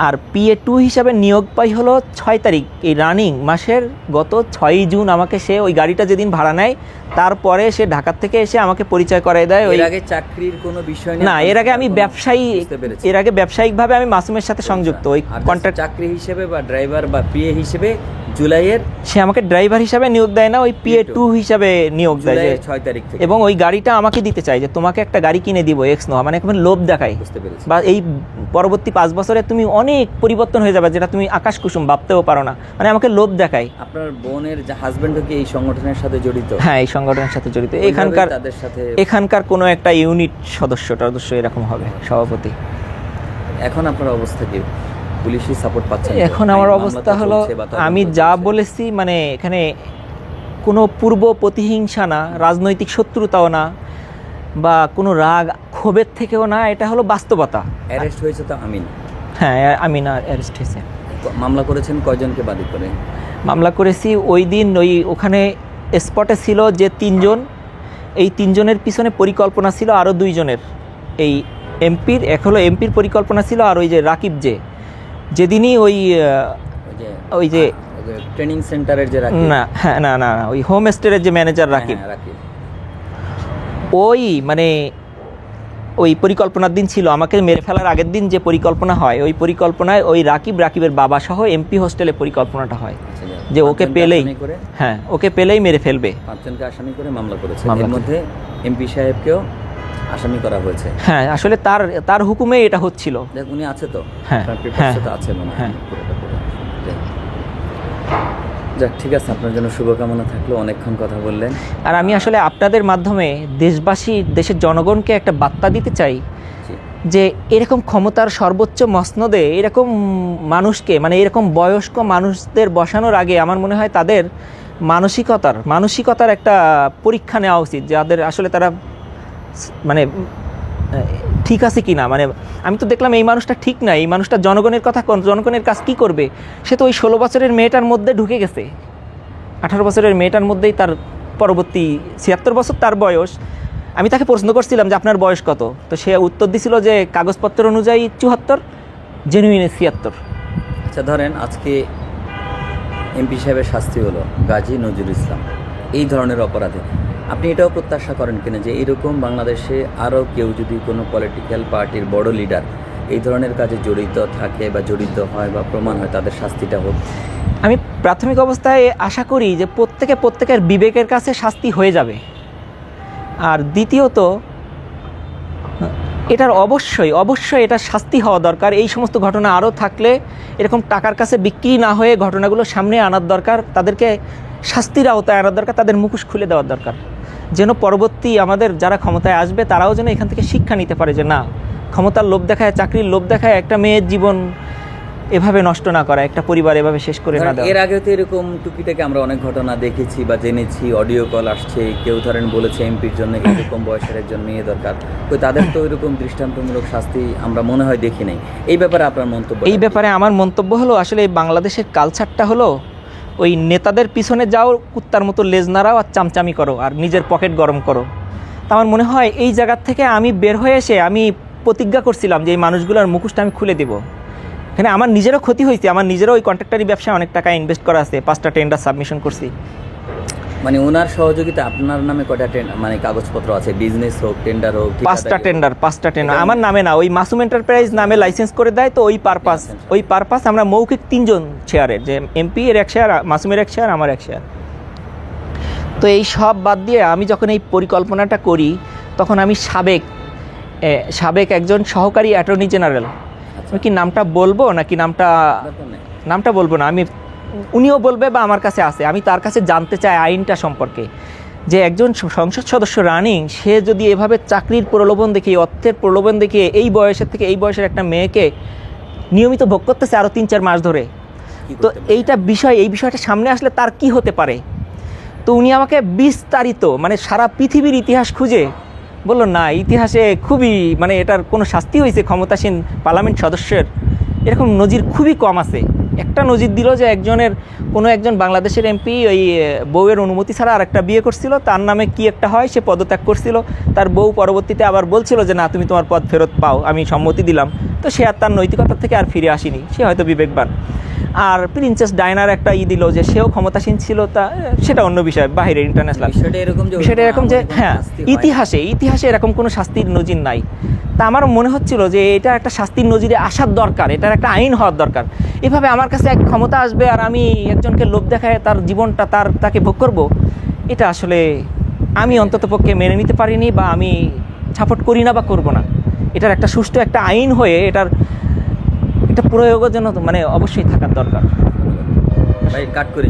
আর PA2 হিসাবে নিয়োগ পাই হলো 6 তারিখ, এই রানিং মাসের গত 6 জুন। আমাকে সে ওই গাড়িটা যেদিন ভাড়া নেয় তারপরে সে ঢাকা থেকে এসে আমাকে পরিচয় করায় দেয়। এর আগে চাকরির কোনো বিষয় না, এর আগে আমি ব্যবসায়িকভাবে আমি মাসুমের সাথে সংযুক্ত। ওই কন্ট্রাক্ট চাকরি হিসেবে বা ড্রাইভার বা PA হিসেবে জুলাইয়ের, সে আমাকে ড্রাইভার হিসাবে নিয়োগ দেয় না, ওই PA2 হিসাবে নিয়োগ দেয় 6 তারিখ থেকে। এবং ওই গাড়িটা আমাকে দিতে চাই, যে তোমাকে একটা গাড়ি কিনে দিব নোয়া, মানে এখন লোভ দেখাই। বা এই পরবর্তী 5 বছরে তুমি অনেক পরিবর্তন হয়ে যাবে, যেটা তুমি আকাশ কুসুম ভাবতেও পারো না, মানে আমাকে লোভ দেখায়। আপনার বোনের হাজবেন্ডও কি এই সংগঠনের সাথে জড়িত? হ্যাঁ, এই সংগঠনের সাথে জড়িত। এখানকার কোনো একটা ইউনিট সদস্য এরকম হবে, সভাপতি। এখন আপনার অবস্থা কি? পুলিশি সাপোর্ট পাচ্ছেন? এখন আমার অবস্থা হলো, আমি যা বলেছি, মানে এখানে কোনো পূর্ব প্রতিহিংসা না, রাজনৈতিক শত্রুতাও না, বা কোনো রাগ ক্ষোভের থেকেও না, এটা হলো বাস্তবতা। অ্যারেস্ট হয়েছে তো আমিন? হ্যাঁ, আমিন অ্যারেস্ট হয়েছে। মামলা করেছেন কয়জনকে বাদী করে? মামলা করেছি ওই দিন ওখানে স্পটে ছিল যে 3 জন, এই 3 জনের পিছনে পরিকল্পনা ছিল আরও 2 জনের। এই এমপির, এক হলো এমপির পরিকল্পনা ছিল, আর ওই যে রাকিব যেদিনই ওই যে ট্রেনিং সেন্টারের যে রাকিব, না ওই হোম স্টের যে ম্যানেজার রাকিব, ওই মানে ওই পরিকল্পনার দিন ছিল আমাকে মেরে ফেলার আগের দিন যে পরিকল্পনা হয়, ওই পরিকল্পনায় ওই রাকিবের বাবা সহ MP হোস্টেলে পরিকল্পনাটা হয়, যে ওকে পেলেই, হ্যাঁ ওকে পেলেই মেরে ফেলবে। 5 জনকে আসামি করে মামলা করেছে, এর মধ্যে MP সাহেবকেও আসামি করা হয়েছে। হ্যাঁ, আসলে তার হুকুমে এটা হচ্ছিল। উনি আছে তো? হ্যাঁ, আছে মনে হয়। যাক, ঠিক আছে, আপনার জন্য শুভকামনা থাকলো, অনেকক্ষণ কথা বললেন। আর আমি আসলে আপনাদের মাধ্যমে দেশের জনগণকে একটা বার্তা দিতে চাই, যে এরকম ক্ষমতার সর্বোচ্চ মসনদে এরকম মানুষকে, মানে এরকম বয়স্ক মানুষদের বসানোর আগে আমার মনে হয় তাদের মানসিকতার একটা পরীক্ষা নেওয়া উচিত, যাদের আসলে তারা মানে ঠিক আছে কি না। মানে আমি তো দেখলাম এই মানুষটা ঠিক না, এই মানুষটা জনগণের কথা, জনগণের কাজ কি করবে। সে তো ওই 16 বছরের মেয়েটার মধ্যে ঢুকে গেছে, 18 বছরের মেয়েটার মধ্যেই তার পরবর্তী 76 বছর তার বয়স। আমি তাকে প্রশ্ন করছিলাম যে আপনার বয়স কত, তো সে উত্তর দিছিল যে কাগজপত্র অনুযায়ী 74, জেনুইনে 76। আচ্ছা, ধরেন আজকে MP সাহেবের শাস্তি হলো গাজী নজরুল ইসলাম, এই ধরনের অপরাধে আপনি এটাও প্রত্যাশা করেন কিনা যে এরকম বাংলাদেশে আরও কেউ যদি কোনো পলিটিক্যাল পার্টির বড় লিডার এই ধরনের কাজে জড়িত থাকে বা জড়িত হয় বা প্রমাণ হয়, তাদের শাস্তিটা হোক? আমি প্রাথমিক অবস্থায় আশা করি যে প্রত্যেকের বিবেকের কাছে শাস্তি হয়ে যাবে। আর দ্বিতীয়ত, এটার অবশ্যই এটার শাস্তি হওয়া দরকার। এই সমস্ত ঘটনা আরও থাকলে, এরকম টাকার কাছে বিক্রি না হয়ে ঘটনাগুলো সামনে আনার দরকার, তাদেরকে শাস্তির আওতায় আনার দরকার, তাদের মুখোশ খুলে দেওয়ার দরকার, যেন পরবর্তী আমাদের যারা ক্ষমতায় আসবে তারাও যেন এখান থেকে শিক্ষা নিতে পারে, যে না, ক্ষমতার লোভ দেখায়, চাকরির লোভ দেখায় একটা মেয়ের জীবন এভাবে নষ্ট না করা, একটা পরিবার এভাবে শেষ করে না ধরেন, দেওয়া। এর আগে তো এরকম টুকিটাকে আমরা অনেক ঘটনা দেখেছি বা জেনেছি, অডিও কল আসছে, কেউ ধরেন বলেছে এমপির জন্য এরকম বয়সের একজন মেয়ে দরকার, তো তাদের তো এরকম দৃষ্টান্তমূলক শাস্তি আমরা মনে হয় দেখি নাই। এই ব্যাপারে আপনার মন্তব্য? এই ব্যাপারে আমার মন্তব্য হলো, আসলে এই বাংলাদেশের কালচারটা হলো ওই নেতাদের পিছনে যাও, কুত্তার মতো লেজ নাড়াও আর চামচামি করো আর নিজের পকেট গরম করো। তা আমার মনে হয় এই জায়গার থেকে আমি বের হয়ে এসে আমি প্রতিজ্ঞা করছিলাম যে এই মানুষগুলোর মুখোশটা আমি খুলে দেবো। এখানে আমার নিজেরও ক্ষতি হয়েছে, আমার নিজেরও ওই কন্ট্রাক্টারি ব্যবসায় অনেক টাকা ইনভেস্ট করা আছে, 5টা টেন্ডার সাবমিশন করছি। মানে ওনার সহযোগিতা আপনার নামে কয়টা মানে কাগজপত্র আছে? বিজনেস হোক, টেন্ডার হোক, 5টা টেন্ডার আমার নামে না, ওই মাসুম এন্টারপ্রাইজ নামে লাইসেন্স করে দেয়। তো ওই পারপাস আমরা মৌখিক 3জন শেয়ারের, যে এমপি এর 1 শেয়ার, মাসুমের 1 শেয়ার, আমার 1 শেয়ার। তো এই সব বাদ দিয়ে আমি যখন এই পরিকল্পনাটা করি, তখন আমি সাবেক একজন সহকারী অ্যাটর্নি জেনারেল, আমি কি নামটা বলবো নাকি নামটা বলবো না, উনিও বলবে বা আমার কাছে আছে, আমি তার কাছে জানতে চাই আইনটা সম্পর্কে, যে একজন সংসদ সদস্য রানিং, সে যদি এভাবে চাকরির প্রলোভন দেখিয়ে, অর্থের প্রলোভন দেখিয়ে এই বয়সের থেকে এই বয়সের একটা মেয়েকে নিয়মিত ভোগ করতেছে আরও 3-4 মাস ধরে, তো এই বিষয়টা সামনে আসলে তার কি হতে পারে। তো উনি আমাকে বিস্তারিত, মানে সারা পৃথিবীর ইতিহাস খুঁজে বললো, না ইতিহাসে খুবই, মানে এটার কোনো শাস্তি হয়েছে ক্ষমতাসীন পার্লামেন্ট সদস্যের এরকম নজির খুবই কম আছে। একটা নজির দিল যে কোনো একজন বাংলাদেশের এমপি ওই বউয়ের অনুমতি ছাড়া আরেকটা বিয়ে করছিল, তার নামে কি একটা হয়, সে পদত্যাগ করছিল, তার বউ পরবর্তীতে আবার বলছিল যে না তুমি তোমার পদ ফেরত পাও, আমি সম্মতি দিলাম। তো সে আর তার নৈতিকতা থেকে আর ফিরে আসেনি, সে হয়তো বিবেকবান। আর প্রিন্সেস ডায়নার একটা দিল যে সেও ক্ষমতাসীন ছিল, তা সেটা অন্য বিষয়, বাইরে ইন্টারন্যাশনাল। বিষয়টা এরকম যে হ্যাঁ, ইতিহাসে এরকম কোনো শাস্তির নজির নাই। তা আমার মনে হচ্ছিল যে এটা একটা শাস্তির নজিরে আসার দরকার, এটার একটা আইন হওয়ার দরকার। এভাবে আমার কাছে এক ক্ষমতা আসবে আর আমি একজনকে লোভ দেখায় তার জীবনটা তাকে ভোগ করব, এটা আসলে আমি অন্ততপক্ষে মেনে নিতে পারিনি, বা আমি সাপোর্ট করি না বা করব না। এটার একটা সুষ্ঠু একটা আইন হয়ে এটা প্রয়োগের জন্য মানে অবশ্যই থাকার দরকার। ভাই কাট করি।